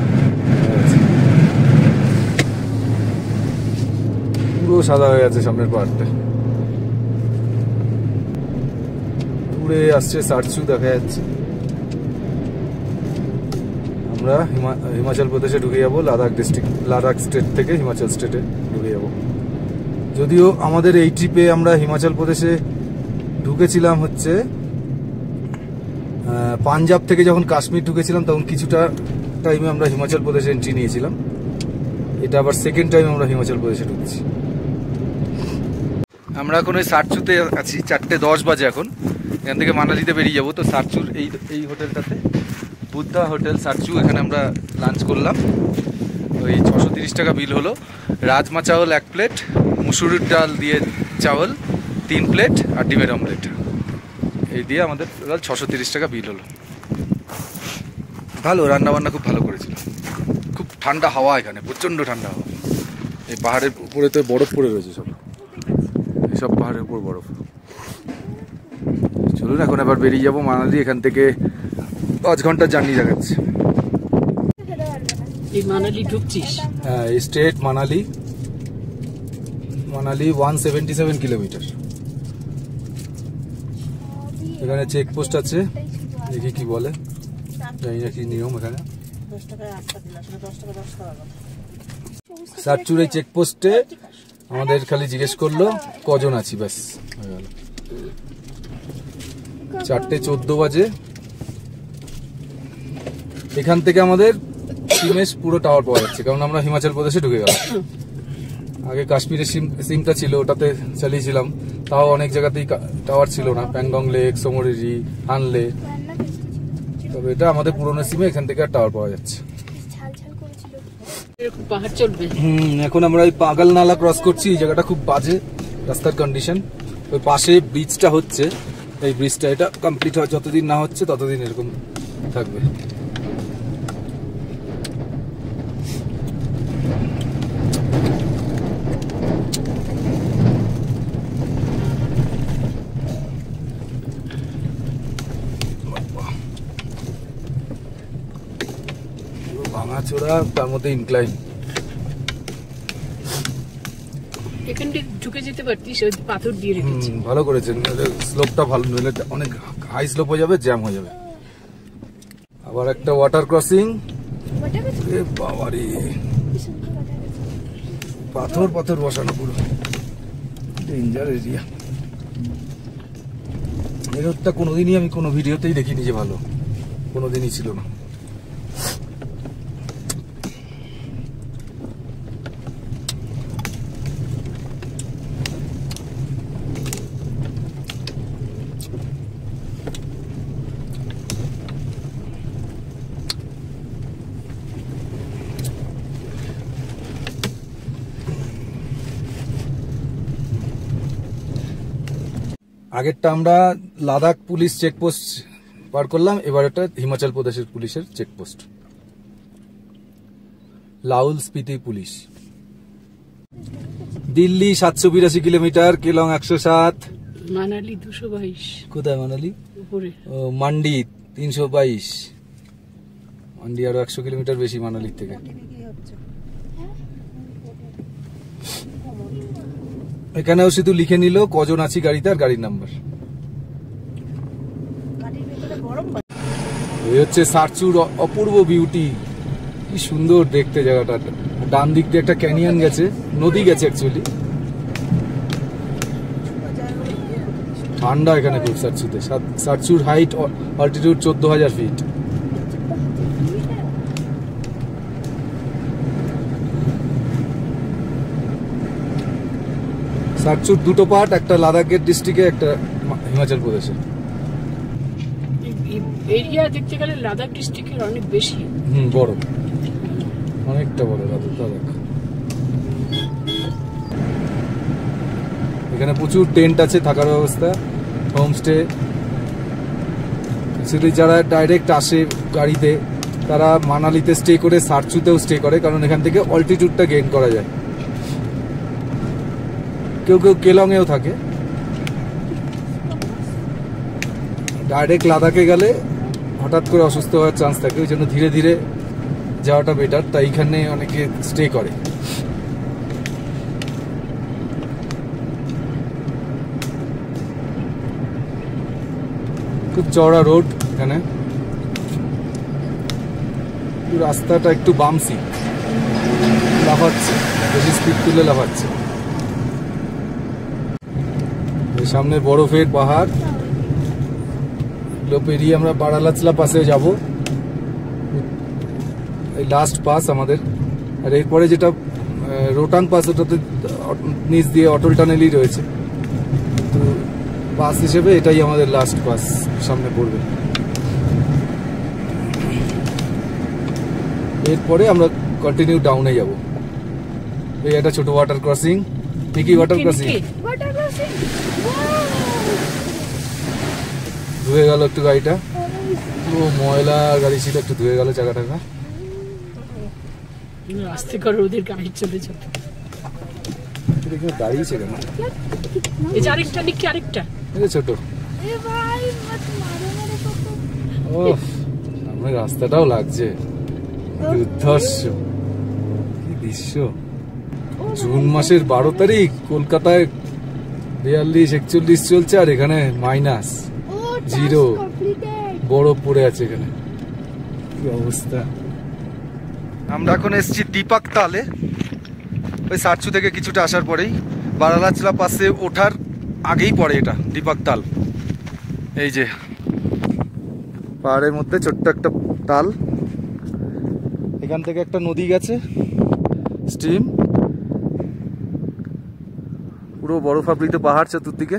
পুরো সাদা হয়ে আছে সামনের পাহাড়টা। দূরে আসছে সারচু দেখা যাচ্ছে। আমরা হিমাচল প্রদেশে ঢুকে যাবো, লাদাখ স্টেট থেকে হিমাচল স্টেটে ঢুকে যাব। যদিও আমাদের এই ট্রিপে আমরা হিমাচল প্রদেশে ঢুকেছিলাম হচ্ছে পাঞ্জাব থেকে, যখন কাশ্মীর ঢুকেছিলাম তখন কিছুটা টাইমে আমরা হিমাচল প্রদেশে এন্ট্রি নিয়েছিলাম। এটা আবার সেকেন্ড টাইম আমরা হিমাচল প্রদেশে ঢুকছি। আমরা এখন ওই সারচুতে আছি, 4:10 বাজে এখন। এখান থেকে মানালিতে বেরিয়ে যাবো। তো সারচুর এই হোটেলটাতে, বুদ্ধা হোটেল সারচু, এখানে আমরা লাঞ্চ করলাম। ওই 630 টাকা বিল হলো। রাজমা চাওয়াল 1 প্লেট, মুসুরির ডাল দিয়ে চাওয়াল 3 প্লেট আর ডিমের অমলেট, এই দিয়ে আমাদের 630 টাকা বিল হলো। ভালো রান্নাবান্না, খুব ভালো করেছিল। খুব ঠান্ডা হাওয়া এখানে, প্রচণ্ড ঠান্ডা হাওয়া। এই পাহাড়ের উপরে তো বরফ পড়ে রয়েছে, সব পাহাড়ের উপর বরফ। চলুন এখন আবার বেরিয়ে যাবো মানালি। এখান থেকে 5 ঘন্টার জার্নি দেখাচ্ছে। এই মানালি ঢুকছিস? হ্যাঁ, এই স্টেট মানালি 177 কিলোমিটার। এখানে চেকপোস্ট আছে, দেখি কি বলে, জানি না কি নিয়ম এখানে। সারচুর এই চেকপোস্টে আমাদের খালি জিজ্ঞেস করলো কজন আছি, ব্যাস হয়ে গেল। 4:14 বাজে। এখান থেকে আমাদের সিমেশ পুরো টাওয়ার পাওয়া যাচ্ছে, কারণ আমরা হিমাচল প্রদেশে ঢুকে গেলাম। আগে কাশ্মীরের সিমটা ছিল, ওটাতে চালিয়েছিলাম, তাও অনেক জায়গাতেই টাওয়ার ছিল না, প্যাংগং লেক, সোমরিরি, হানলে। তবে এটা আমাদের পুরোনো সিমে, এখান থেকে আর টাওয়ার পাওয়া যাচ্ছে। পাহাড় চলবে। এখন আমরা ওই পাগল নালা ক্রস করছি। এই জায়গাটা খুব বাজে রাস্তার কন্ডিশন। ওই পাশে ব্রিজটা হচ্ছে, এই ব্রিজটা, এটা কমপ্লিট হয়, যতদিন না হচ্ছে ততদিন এরকম থাকবে। ভাঙাচোরা, তার মধ্যে ইনক্লাইন। এখান থেকে ঢুকে যেতে পারতিস, ওই পাথর দিয়ে রেখেছি। ভালো করেছেন, স্লোপটা ভালো, নইলে অনেক হাই স্লোপ হয়ে যাবে, জ্যাম হয়ে যাবে। আবার একটা ওয়াটার ক্রসিং। বাবারে, পাথর পাথর বসানো, পুরো ডেঞ্জার এরিয়া। এই রোডটা কোনোদিনই আমি কোনো ভিডিওতেই দেখিনি যে ভালো, কোনোদিনই ছিল না। আগেরটা আমরা লাদাখ পুলিশ চেকপোস্ট পার করলাম, এবার এটা হিমাচল প্রদেশের পুলিশের checkpost, Lahaul Spiti police. Delhi 782 kilometre, Keylong 107, Manali 222। কোথায় মানালি? উপরে। ও মান্ডি 322, মান্ডি আরো 100 কিলোমিটার বেশি মানালির থেকে। এখানেও শুধু লিখে নিল কজন আছি গাড়িতে আর গাড়ির নাম্বার। এই হচ্ছে সারচুর অপূর্ব বিউটি, কি সুন্দর দেখতে জায়গাটা। ডান দিক দিয়ে একটা ক্যানিয়ন গেছে, নদী গেছে অ্যাকচুয়ালি। ঠান্ডা এখানে খুব সারচুতে। সারচুর হাইট অল্টিটিউড 14,000 ফিট। সারচুর দুটো পার্ট, একটা লাদাখের ডিস্ট্রিক্টে, একটা হিমাচল প্রদেশে। এরিয়া দেখতে গেলে লাদাখ ডিস্ট্রিক্টের অনেক বেশি। বড়, অনেকটা বড় লাদাখ। এখানে প্রচুর টেন্ট আছে, থাকার ব্যবস্থা, হোমস্টে। শুধু যারা ডাইরেক্ট আসে গাড়িতে তারা মানালিতে স্টে করে সারচুতেও স্টে করে, কারণ এখান থেকে অল্টিটিউডটা গেইন করা যায়। কেউ কেউ কেলংয়েও থাকে। ডাইরেক্ট লাদাখে গেলে হঠাৎ করে অসুস্থ হওয়ার চান্স থাকে, ওই জন্য ধীরে ধীরে যাওয়াটা বেটার, তাই এখানে অনেকে স্টে করে। খুব চওড়া রোড এখানে, রাস্তাটা একটু বামসি, লাফাচ্ছে, বেশি স্পিড তুলে লাফাচ্ছে। সামনে বরফের পাহাড়, পেরিয়ে আমরা বারালাচলা পাসে যাব, এই লাস্ট পাস আমাদের। আর এরপরে যেটা রোটাং পাস, ওটাতে নিচ দিয়ে অটল টানেলই রয়েছে, কিন্তু পাস হিসেবে এটাই আমাদের লাস্ট পাস সামনে পড়বে। এরপরে আমরা কন্টিনিউ ডাউনে যাব। এই একটা ছোট ওয়াটার ক্রসিং, নিকি ওয়াটার ক্রসিং, ধুয়ে গেল একটু গাড়িটা, ও ময়লা গাড়ি ছিল, একটু ধুয়ে গেল চাকা টাকা। আস্তে করে ওদের গাড়ি চলে যেত, দাঁড়িয়েছে কেন? এই যে আরেকটা নিকি, আরেকটা ছোট। ও সামনে রাস্তাটাও লাগছে, দুর্ধর্ষ কি দৃশ্য। জুন মাসের 12 তারিখ, কলকাতায় 42-41 চলছে, আর এখানে মাইনাস, জিরো, বরফ পড়ে আছে এখানে, কি অবস্থা। আমরা এখন এসেছি দীপাক তালে, ওই সারচু থেকে কিছুটা আসার পরেই, বারালাচলা পাশে ওঠার আগেই পড়ে এটা দীপাক তাল। এই যে পাহাড়ের মধ্যে ছোট্ট একটা তাল, এখান থেকে একটা নদী গেছে, স্ট্রিম, পুরো বরফ আবৃত পাহাড় চতুর্দিকে।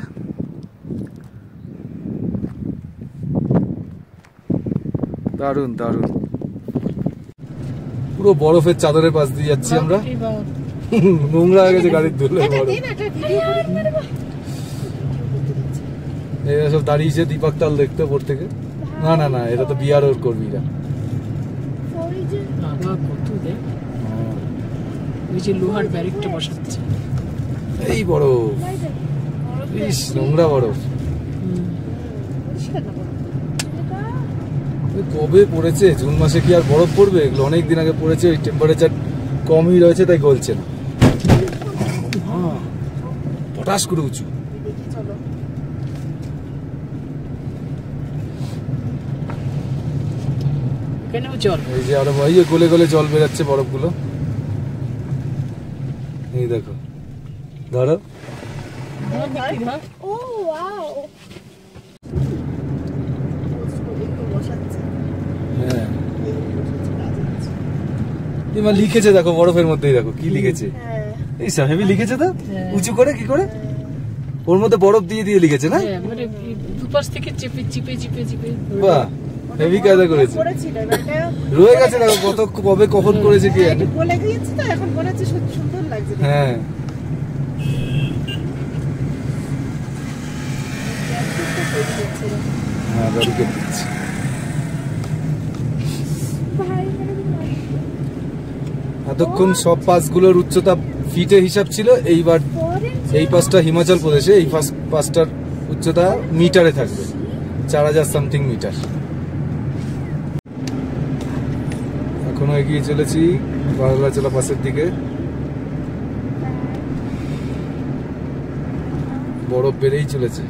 দারুণ দারুণ, পুরো বরফের চাদরের পাশ দিয়ে যাচ্ছি আমরা। নোংরা হয়ে গেছে গাড়ির ধুলে, এরা সব দাঁড়িয়েছে দীপাক তাল দেখতে উপর থেকে। না না না, এটা তো বিয়ার ওর কর্মীরা। লোহার ব্যারিকটা বসাচ্ছে, এই বরফ, ইস নোংরা বরফ। কবে পড়েছে? জুন মাসে কি আর বরফ পড়বে? এগুলো অনেক দিন আগে পড়েছে, ওই টেম্পারেচার কমই রয়েছে তাই গলছে না। পটাশ করে উঁচু, এই যে আরো এই গলে গলে জল বেরাচ্ছে বরফগুলো, এই দেখো, ধরো। হ্যাঁ, এবার লিখেছে দেখো বরফের মধ্যেই, দেখো কি লিখেছে, এই সব হেভি লিখেছে তো, উঁচু করে কি করে, ওর মধ্যে বরফ দিয়ে দিয়ে লিখেছে না, মানে দুপাশ থেকে চেপে চিপে চিপে চিপে। বাহ, হেভি কায়দা করেছে, রয়ে গেছে দেখো কত কবে কখন করেছে কি জানে, বলে গিয়েছে তো, এখন মনে হচ্ছে সুন্দর লাগছে। হ্যাঁ, হ্যাঁ ব্যারিকেড দিচ্ছে। এতক্ষণ সব পাসগুলোর উচ্চতা ফিটে হিসাব ছিল, এইবার এই পাসটা হিমাচল প্রদেশে, এই পাসটার উচ্চতা মিটারে থাকবে, 4000 সামথিং মিটার। এখনো এগিয়ে চলেছি বারালাচলা পাসের দিকে, বরফ বেড়েই চলেছে,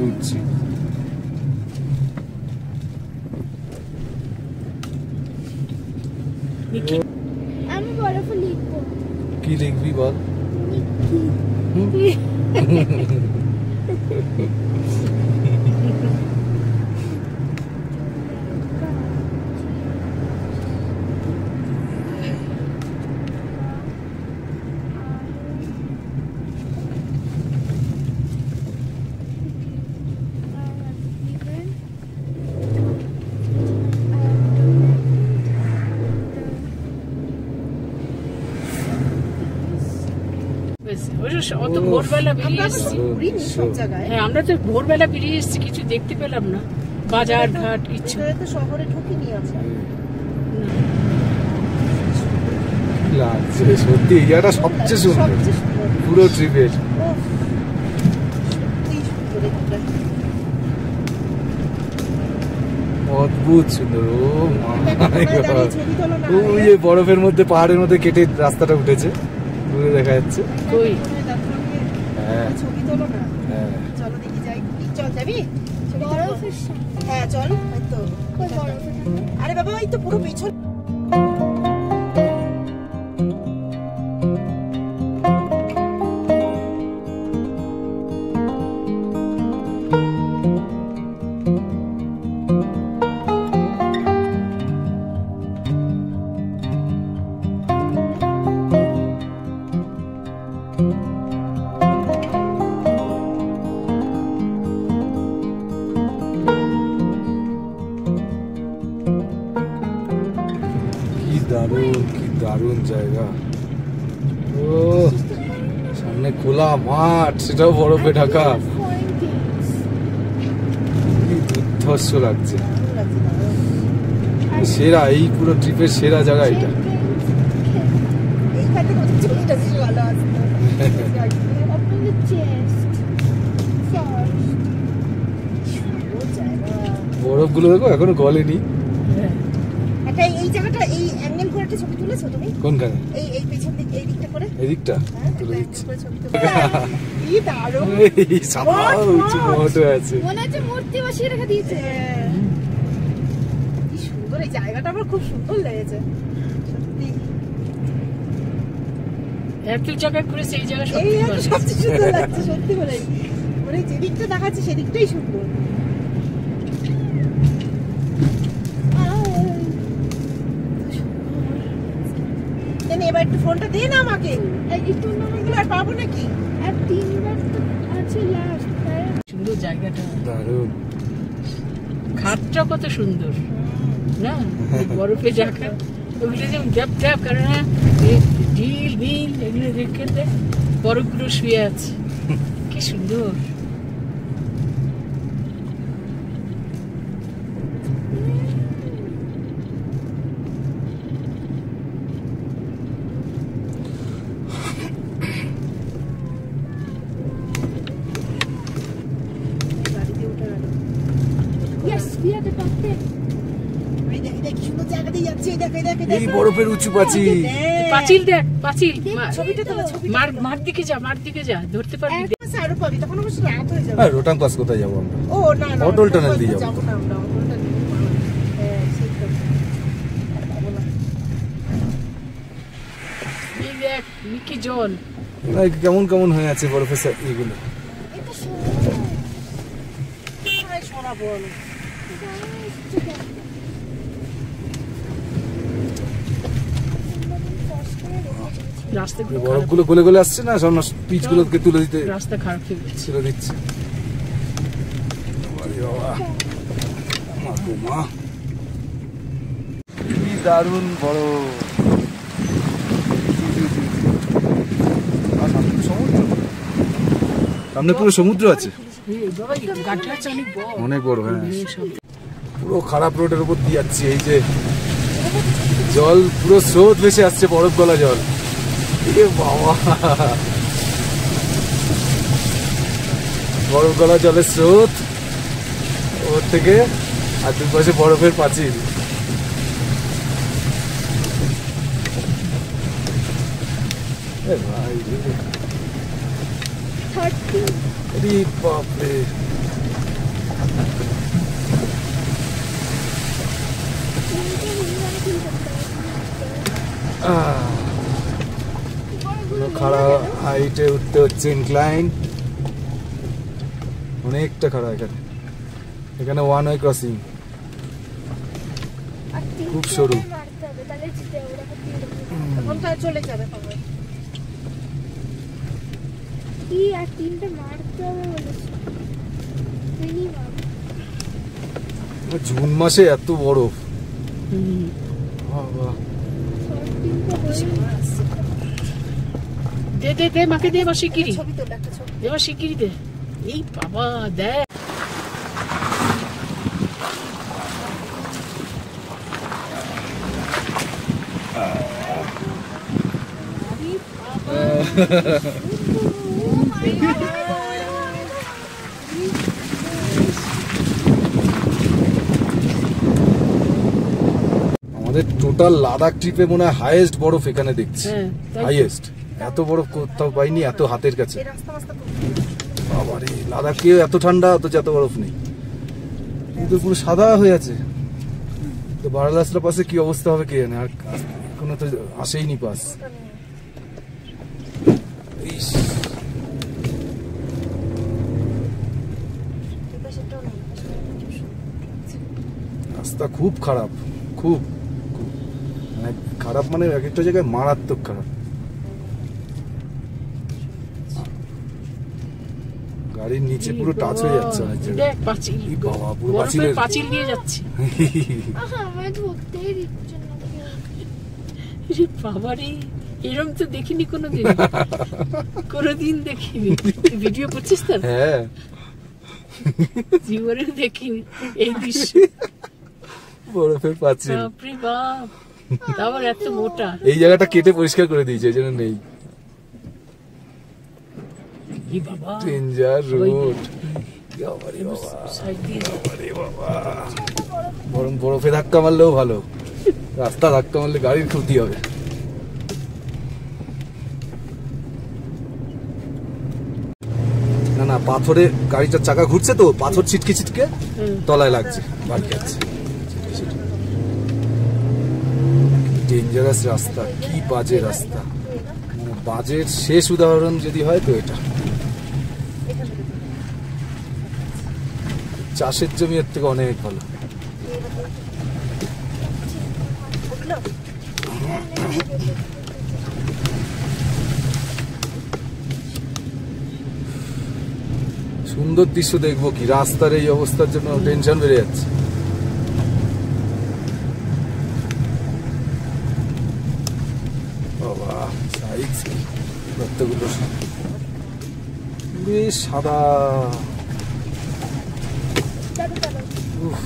উঠছি। আমি বরফে লিখবো। কি লিখবি বল? হয়েছে। অত ভোরবেলা বেরিয়ে এসেছি। ঘুরিনি সব জায়গায়। হ্যাঁ, আমরা তো ভোরবেলা বেরিয়ে এসেছি, কিছু দেখতে পেলাম না, বাজার ঘাট কিছু। ভিতরে তো শহরে ঢুকিনি আছে। লাগছে সত্যি, এই জায়গাটা সবচেয়ে সুন্দর সবচেয়ে সুন্দর। পুরো ট্রিপের। ওফ, সত্যিই সুন্দর এটা। অদ্ভুত সুন্দর। ও মাই দাঁড়িয়ে গড, ছবি তোলো না। ওই যে বরফের মধ্যে পাহাড়ের মধ্যে কেটে রাস্তাটা উঠেছে, দূরে দেখা যাচ্ছে। কই? হ্যাঁ ছবি তোলো না। হ্যাঁ, চলো দেখি যাই। চল যাবি? বরফের সামনে। হ্যাঁ চল, ওই তো। আরে বাবা, ওই তো পুরো পেছন। কি দারুণ, কি দারুণ জায়গা। ও সামনে খোলা মাঠ, সেটাও বরফে ঢাকা, কি দুর্ধর্ষ লাগছে। সেরা, এই পুরো ট্রিপের সেরা জায়গা এটা। এইখানে কত ছবিটা বেশ ভালো আসতো। বরফগুলো দেখো এখনো গলেনি। একটা এই জায়গাটা, এই অ্যাঙ্গেল করে একটা ছবি তুলেছো তুমি? কোনখানে? এই এই পেছন দিক, এই দিকটা করে। এদিকটা হ্যাঁ, তুলে একটা দিচ্ছি। angle করে ছবি তুলে। কি দারুণ। এই সাদা উঁচু মঠ আছে। মনে হচ্ছে মূর্তি বসিয়ে রেখে দিয়েছে। কি সুন্দর এই জায়গাটা, আমার খুব সুন্দর লেগেছে সত্যি। এত জায়গায় করেছে, এই জায়গা এই সত্যি একটা ভালো। সবচেয়ে সুন্দর লাগছে সত্যি বলে। মানে যেদিকটা দেখাচ্ছে সেদিকটাই সুন্দর। দেন এবার একটু ফোনটা দে না আমাকে। একটু এগুলো আর পাবো নাকি? আর 3 বার তো আছে লাস্ট। সুন্দর জায়গাটা, দারুণ। ঘাটটা কত সুন্দর না, বরফে ঢাকা। ওগুলো যেমন গ্যাপ গ্যাপ করে না, ঢিল বিল এগুলো রেখে দেয়, বরফগুলো শুয়ে আছে, কি সুন্দর। গাড়িতে উঠে গেল। এই দেখ, এই দেখ, কি সুন্দর জায়গা দিয়ে যাচ্ছে। এই দেখ, এই দেখ, এই দেখ। এই বরফের উঁচু পাঁচিল। এই দেখ। পাঁচিল দেখ, পাঁচিল। ছবিটা তোলো, ছবিটা মার দিকে যা, মার দিকে যা, ধরতে পারবি। এক মাস আরো পাবি, তখন অবশ্য রাত হয়ে যাবে। হ্যাঁ, রোটাং পাস কোথায় যাবো আমরা? ও না না, অটল টানেল দিয়ে যাবো। যাবো না আমরা, অটল টানেল দিয়ে যাবো। হ্যাঁ, সেই তো। আর পাবো না। এই দেখ, মিকি জল। এই কেমন কেমন হয়ে আছে বরফের এগুলো। কোথায় সরাবো আমি? রাস্তাগুলো খারাপ, বরফগুলো গলে গলে আসছে না, সব পিচ গুলোকে তুলে দিতে রাস্তা খারাপ হয়ে গেছে। ছেড়ে দিচ্ছে। বাবারে বাবা, মা গো মা, কি দারুণ বরফ। আর সামনে সমুদ্র, সামনে পুরো সমুদ্র আছে, এই বাবা, এই গাছটা হচ্ছে অনেক বড়। অনেক বড়। হ্যাঁ, এই সব। পুরো খারাপ রোডের উপর দিয়ে যাচ্ছি। এই যে জল, পুরো স্রোত ভেসে আসছে, বরফ গলা জল। এ বাবা, বরফ গলা জলের স্রোত ওর থেকে, আর দুই পাশে বরফের পাঁচিল। এ ভাই রে, আরে বাপরে। খাড়া হাইটে উঠতে হচ্ছে, ইনক্লাইন অনেকটা খাড়া। এখানে এখানে ওয়ান ওয়ে ক্রসিং, খুব সরু। তখন তো আর চলে যাবে পাবে। কি আর 3টে মারতে হবে বলেছে মিনিমাম। জুন মাসে এত বরফ, বাবা। দে দে দে মাকে দে এবার শিগগিরি, ছবি তোলা, একটা ছবি। এবার শিগগিরি দে। এই বাবা দেখ আমাদের টোটাল লাদাখ ট্রিপে মনে হয় হাইয়েস্ট বরফ এখানে দেখছি। হ্যাঁ, তাই তো। হাইয়েস্ট, এত বরফ কোথাও পাইনি, এত হাতের কাছে। এই রাস্তা মাস্তা খুব বাবারে, লাদাখে এত ঠান্ডা, অথচ এত বরফ নেই। কিন্তু পুরো সাদা হয়ে আছে। তো বারালাসরা পাশে কি অবস্থা হবে কে জানে, আর কোনো তো আসেইনি পাস। ইস, সেটাও নেই। রাস্তা খুব খারাপ, খুব খুব মানে খারাপ, মানে এক একটা জায়গায় মারাত্মক খারাপ। গাড়ির নিচে পুরো টাচ হয়ে যাচ্ছে অনেক জায়গায়। দেখ পাঁচিল, এই বাবা, পুরো বরফের পাঁচিলের- পাঁচিল দিয়ে যাচ্ছে। আহা, আমায় ধরতেই দিচ্ছে না কেউ। রে বাবারে, এরম তো দেখিনি কোনোদিন, কোনোদিন দেখিনি। তুই ভিডিও করছিস তো? হ্যাঁ, জীবনে দেখিনি এই দৃশ্য। বরফের পাঁচিল। বাপরে বাপ, তারপর এত মোটা। এই জায়গাটা কেটে পরিষ্কার করে দিয়েছে, এই জন্য নেই। এই বাবা, ডেঞ্জার রোড। সাইড দিয়ে যাও। বরং বরফে ধাক্কা মারলেও ভালো, রাস্তা ধাক্কা মারলে গাড়ির ক্ষতি হবে। না না, পাথরে গাড়িটার চাকা ঘুরছে তো, পাথর ছিটকে ছিটকে হুম। তলায় লাগছে, বাড়ি যাচ্ছে। ডেঞ্জারাস রাস্তা, কি বাজে রাস্তা। মানে বাজের শেষ উদাহরণ যদি হয় তো এটা। চাষের জমি এর থেকে অনেক ভালো। সুন্দর দৃশ্য দেখবো কি, রাস্তার এই অবস্থার জন্য টেনশন বেড়ে যাচ্ছে। বাবা, সাইজ রাস্তাগুলো বেশ সাদা। উফ,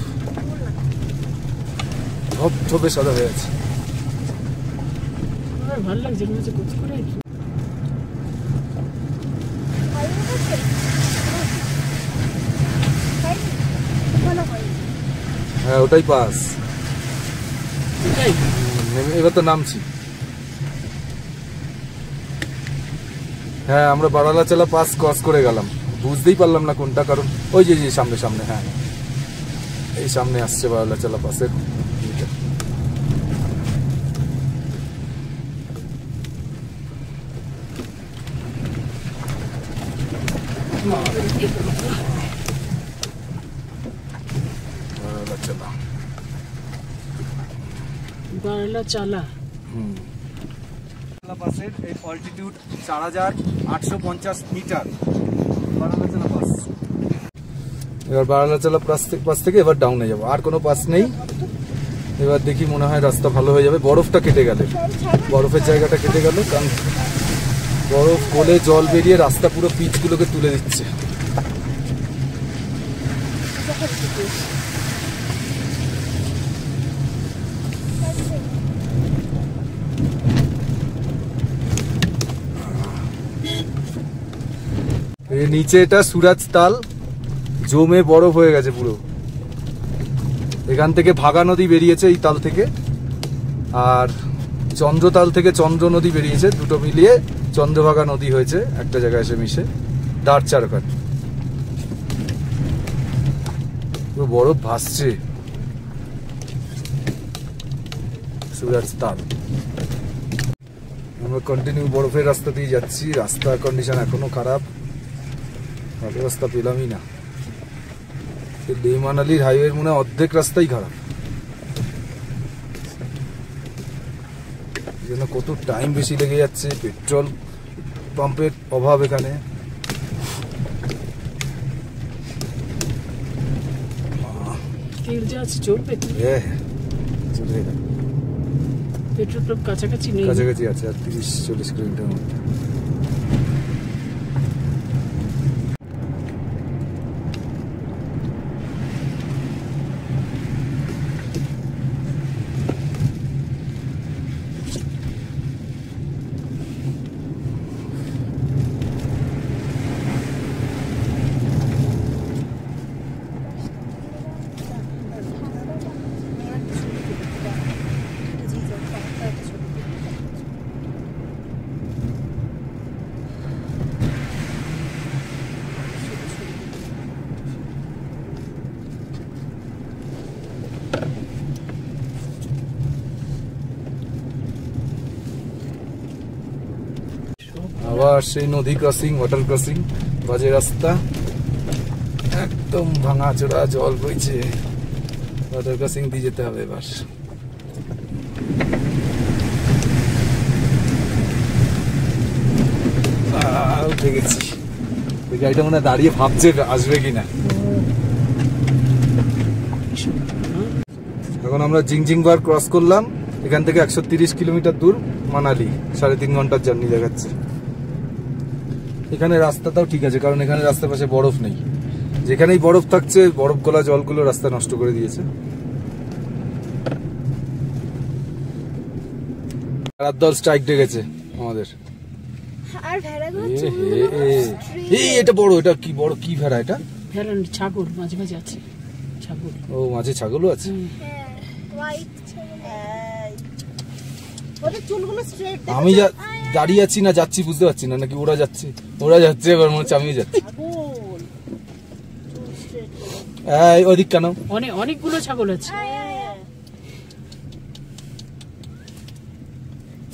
ধপধপে সাদা হয়ে আছে। আমার ভালো লাগছে, মনে হচ্ছে কুচ করে। হ্যাঁ, ওটাই পাস। এটাই এবার তো নামছি। হ্যাঁ, আমরা বারালাচালা পাস ক্রস করে গেলাম, বুঝতেই পারলাম না কোনটা, কারণ ওই যে যে সামনে সামনে, হ্যাঁ এই সামনে আসছে বারালাচালা পাসের। বারালাচালা, বারলা চালা। পাসের এই অল্টিটিউড 4850 মিটার বারালাচালা পাস। এবার বারালাচালা পাস থেকে এবার ডাউনে যাবো, আর কোনো পাস নেই। এবার দেখি, মনে হয় রাস্তা ভালো হয়ে যাবে। বরফটা কেটে গেলে, বরফের জায়গাটা কেটে গেল, কারণ বরফ গলে জল বেরিয়ে রাস্তা পুরো পিচগুলোকে তুলে দিচ্ছে। এই নিচে এটা সুরাজ তাল, জমে বরফ হয়ে গেছে পুরো। এখান থেকে ভাগা নদী বেরিয়েছে এই তাল থেকে, আর চন্দ্রতাল থেকে চন্দ্র নদী বেরিয়েছে, দুটো মিলিয়ে চন্দ্রভাগা নদী হয়েছে একটা জায়গায় এসে মিশে। দাঁড়চার ওখানে পুরো বরফ ভাসছে। সুরাজ তাল। আমরা কন্টিনিউ বরফের রাস্তা দিয়ে যাচ্ছি। রাস্তার কন্ডিশন এখনো খারাপ, ভালো রাস্তা পেলামই না। লে মানালির হাইওয়ের মনে হয় অর্ধেক রাস্তাই খারাপ, এই জন্য কত টাইম বেশি লেগে যাচ্ছে। পেট্রোল পাম্পের অভাব এখানে। তেল যা আছে চলবে, হ্যাঁ, চলে গেল। পেট্রোল পাম্প কাছাকাছি নেই। কাছাকাছি আছে, আর 30-40 কিলোমিটার মধ্যে। আবার সেই নদী ক্রসিং, ওয়াটার ক্রসিং, বাজে রাস্তা, একদম ভাঙা চোরা, জল বইছে। ওয়াটার ক্রসিং দিয়ে যেতে হবে এবার। উঠে গেছি। ওই গাড়িটা মনে হয় দাঁড়িয়ে ভাবছে আসবে কিনা। এখন আমরা জিংজিংবার ক্রস করলাম। এখান থেকে 130 কিলোমিটার দূর মানালি, 3.5 ঘন্টার জার্নি দেখাচ্ছে। এখানে রাস্তাটাও ঠিক আছে, কারণ এখানে রাস্তার পাশে বরফ নেই। যেখানেই বরফ থাকছে, বরফ গলা জলগুলো রাস্তা নষ্ট করে দিয়েছে। রাত দল স্ট্রাইক ডেকেছে আমাদের। আর ভেড়াগুলো এই এটা বড়, এটা কি বড়, কি ভেড়া এটা? ভেড়া ছাগল মাঝে মাঝে আছে, ছাগল। ও মাঝে ছাগলও আছে। হোয়াইট ওদের চুলগুলো স্ট্রেট। আমি দাঁড়িয়ে আছি না যাচ্ছি বুঝতে পারছি না, নাকি ওরা যাচ্ছে? ওরা যাচ্ছে, এবার মনে হচ্ছে আমিও যাচ্ছি। ওদিক কেন? অনেকগুলো ছাগল আছে।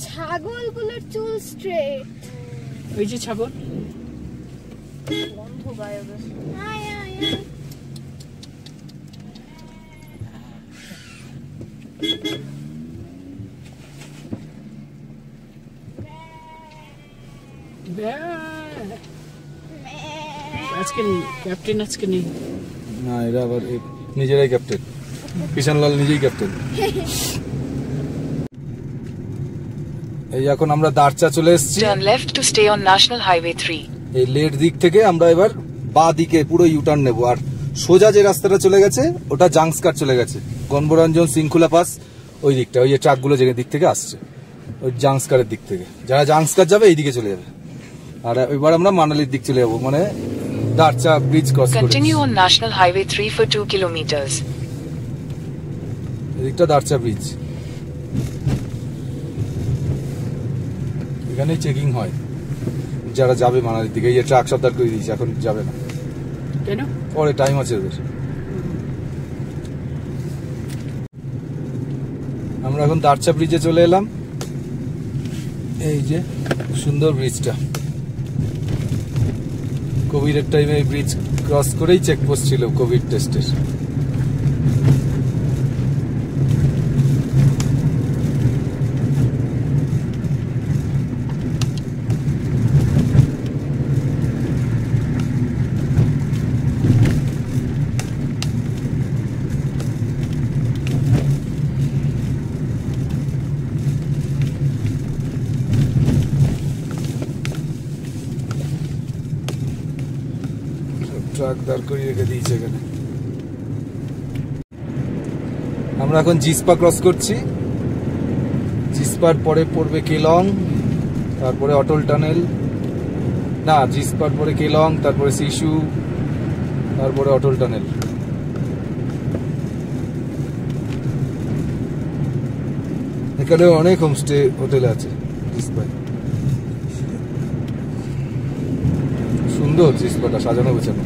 ছাগলগুলোর চুল স্ট্রেট। ওই যে ছাগল, গন্ধ গায়ে বেশ। আজকে ক্যাপ্টেন আজকে নেই না, এরা আবার নিজেরাই ক্যাপ্টেন। কিষানলাল নিজেই ক্যাপ্টেন। এই এখন আমরা দারচা চলে এসেছি। Turn left to stay on National Highway 3. এই লেট দিক থেকে আমরা এবার বা দিকে পুরো ইউটার্ন নেব। আর সোজা যে রাস্তাটা চলে গেছে ওটা জাংস্কার চলে গেছে, গণবরঞ্জন শৃঙ্খলা পাস ওই দিকটা, ওই যে ট্রাকগুলো যে দিক থেকে আসছে ওই জাংস্কারের দিক থেকে। যারা জাংস্কার যাবে এই দিকে চলে যাবে। আর এবার আমরা মানালির দিক চলে যাবো, মানে দারচা ব্রিজ ক্রস করে। Continue on National Highway 3 for 2 kilometers. এদিকটা দারচা ব্রিজ। এখানেই চেকিং হয় যারা যাবে মানালির দিকে। এই যে ট্রাক সব দাঁড় করে দিয়েছে, এখন যাবে না। কেন? পরে টাইম আছে ওদের। আমরা এখন দারচা ব্রিজে চলে এলাম। এই যে সুন্দর ব্রিজটা, কোভিডের টাইমে এই ব্রিজ ক্রস করেই চেকপোস্ট ছিল কোভিড টেস্টের। ট্রাক দাঁড় করিয়ে রেখে দিয়েছে এখানে। আমরা এখন জিসপা ক্রস করছি। জিসপার পরে পড়বে কেলং, তারপরে অটল টানেল, না জিসপার পরে কেলং, তারপরে শিশু, তারপরে অটল টানেল। এখানে অনেক হোমস্টে হোটেল আছে জিসপায়। সুন্দর জিসপাটা সাজানো গোছানো।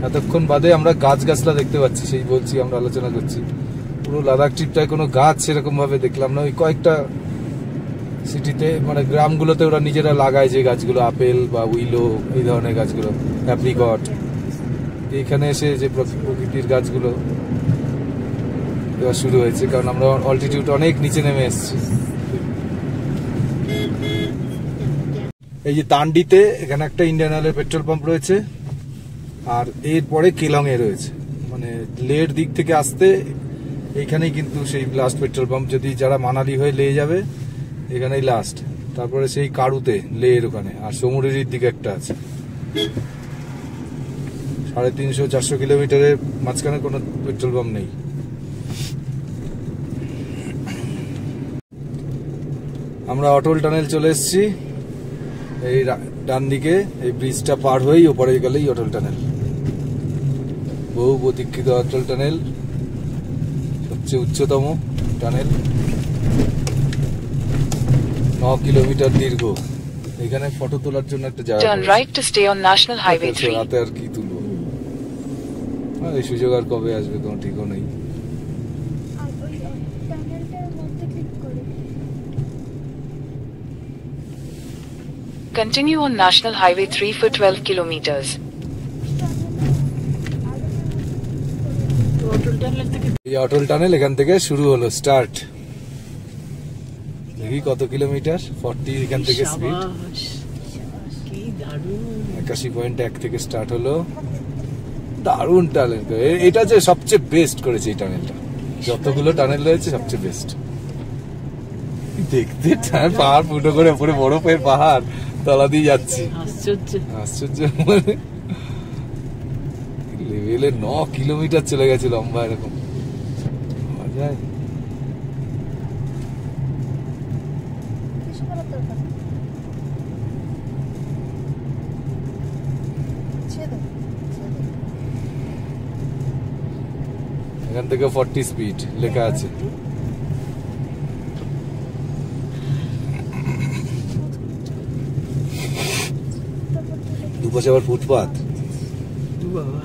এতক্ষণ বাদে আমরা গাছ গাছলা দেখতে পাচ্ছি, সেই বলছি আমরা আলোচনা করছি। পুরো লাদাখ ট্রিপটায় কোনো গাছ সেরকম ভাবে দেখলাম না। ওই কয়েকটা সিটিতে, মানে গ্রামগুলোতে ওরা নিজেরা লাগায় যে গাছগুলো, আপেল বা উইলো এই ধরনের গাছগুলো, অ্যাপ্রিকট। এখানে এসে যে প্রকৃতির গাছগুলো এবার শুরু হয়েছে, কারণ আমরা অল্টিটিউড অনেক নিচে নেমে এসেছি। এই যে তান্ডিতে এখানে একটা ইন্ডিয়ান অয়েলের পেট্রোল পাম্প রয়েছে, আর এরপরে কেলং এ রয়েছে। মানে লের দিক থেকে আসতে এইখানেই কিন্তু সেই লাস্ট পেট্রোল পাম্প। যদি যারা মানালি হয়ে লে যাবে এখানেই লাস্ট, তারপরে সেই কারুতে লের ওখানে, আর সমুদ্রের দিকে একটা আছে। 350-400 কিলোমিটারের মাঝখানে কোনো পেট্রোল পাম্প নেই। আমরা অটল টানেল চলে এসেছি। এই ডান দিকে এই ব্রিজটা পার হয়েই ওপরে গেলেই অটল টানেল, বহু প্রতীক্ষিত অটল টানেল, সবচেয়ে উচ্চতম টানেল, 9 কিলোমিটার দীর্ঘ। এখানে ফটো তোলার জন্য একটা জায়গা। Turn right to stay on National Highway 3. রাতে আর কি তুলবো, এই সুযোগ আর কবে আসবে কোনো ঠিকও নেই। আর ওই টানেলটার মধ্যে ক্লিক করে Continue on National Highway 3 for 12 kilometers. Atal tunnel থেকে এই অটল টানেল এখান থেকে শুরু হলো, স্টার্ট। দেখি কত কিলোমিটার, 40 এখান থেকে স্পিড, সাবাস, কি দারুণ। 81.1 থেকে স্টার্ট হলো। দারুণ টানেল, এটা যে সবচেয়ে বেস্ট করেছে এই টানেলটা, যতগুলো টানেল রয়েছে সবচেয়ে বেস্ট। দেখতে পাহাড় ফুটো করে উপরে বরফের পাহাড় তলা দিয়ে যাচ্ছি, আশ্চর্য। আশ্চর্য। মানে লেভেলে 9 কিলোমিটার চলে গেছে লম্বা, এরকম যায়। কিছু করার দরকার নেই। ছেড়ে দে, ছেড়ে দে। এখান থেকে 40 স্পিড লেখা আছে। দুপাশে আবার ফুটপাথ। বাবা,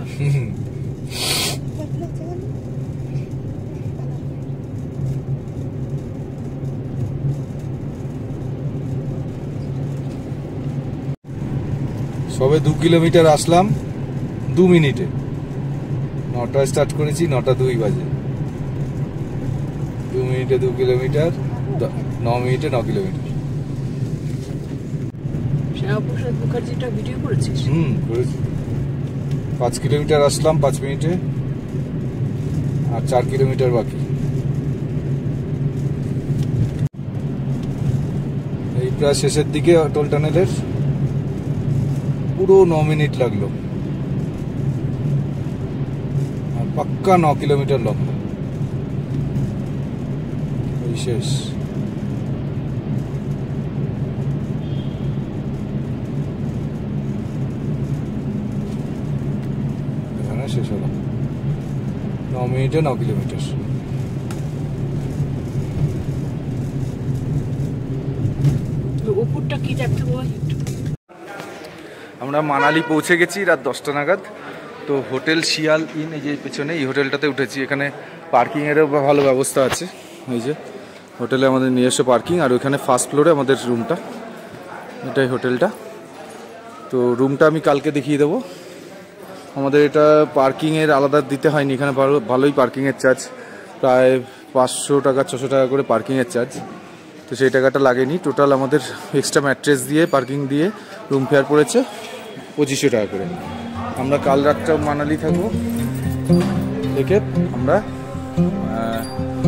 সবে 2 কিলোমিটার আসলাম 2 মিনিটে। 9টায় স্টার্ট করেছি, 9:02 বাজে। 2 মিনিটে 2 কিলোমিটার, 9 মিনিটে 9 কিলোমিটার। শ্যামাপ্রসাদ মুখার্জিটা ভিডিও করেছিস? করেছি। 5 কিলোমিটার আসলাম 5 মিনিটে, আর 4 কিলোমিটার বাকি। এই প্রায় শেষের দিকে অটল টানেলের, পুরো 9 মিনিট লাগলো, আর পাক্কা 9 কিলোমিটার লম্বা। এই শেষ। এখানে শেষ হলো 9 মিনিটে 9 কিলোমিটার। উপরটা কি দেখতে পাওয়া যায়? আমরা মানালি পৌঁছে গেছি রাত 10টা নাগাদ। তো হোটেল শিয়াল ইন, এই যে পেছনে এই হোটেলটাতে উঠেছি। এখানে পার্কিংয়েরও ভালো ব্যবস্থা আছে। এই যে হোটেলে আমাদের নিজস্ব পার্কিং, আর ওইখানে ফার্স্ট ফ্লোরে আমাদের রুমটা, এটাই হোটেলটা। তো রুমটা আমি কালকে দেখিয়ে দেবো। আমাদের এটা পার্কিংয়ের আলাদা দিতে হয়নি, এখানে ভালোই পার্কিংয়ের চার্জ, প্রায় 500 টাকা 600 টাকা করে পার্কিংয়ের চার্জ। তো সেই টাকাটা লাগেনি। টোটাল আমাদের এক্সট্রা ম্যাট্রেস দিয়ে পার্কিং দিয়ে রুম ফেয়ার পড়েছে 2500 টাকা করে। আমরা কাল রাতটা মানালি থাকবো, থেকে আমরা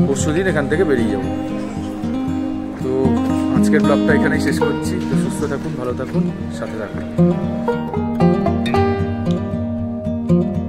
পরশু দিন এখান থেকে বেরিয়ে যাব। তো আজকের ব্লগটা এখানেই শেষ করছি। তো সুস্থ থাকুন, ভালো থাকুন, সাথে থাকুন।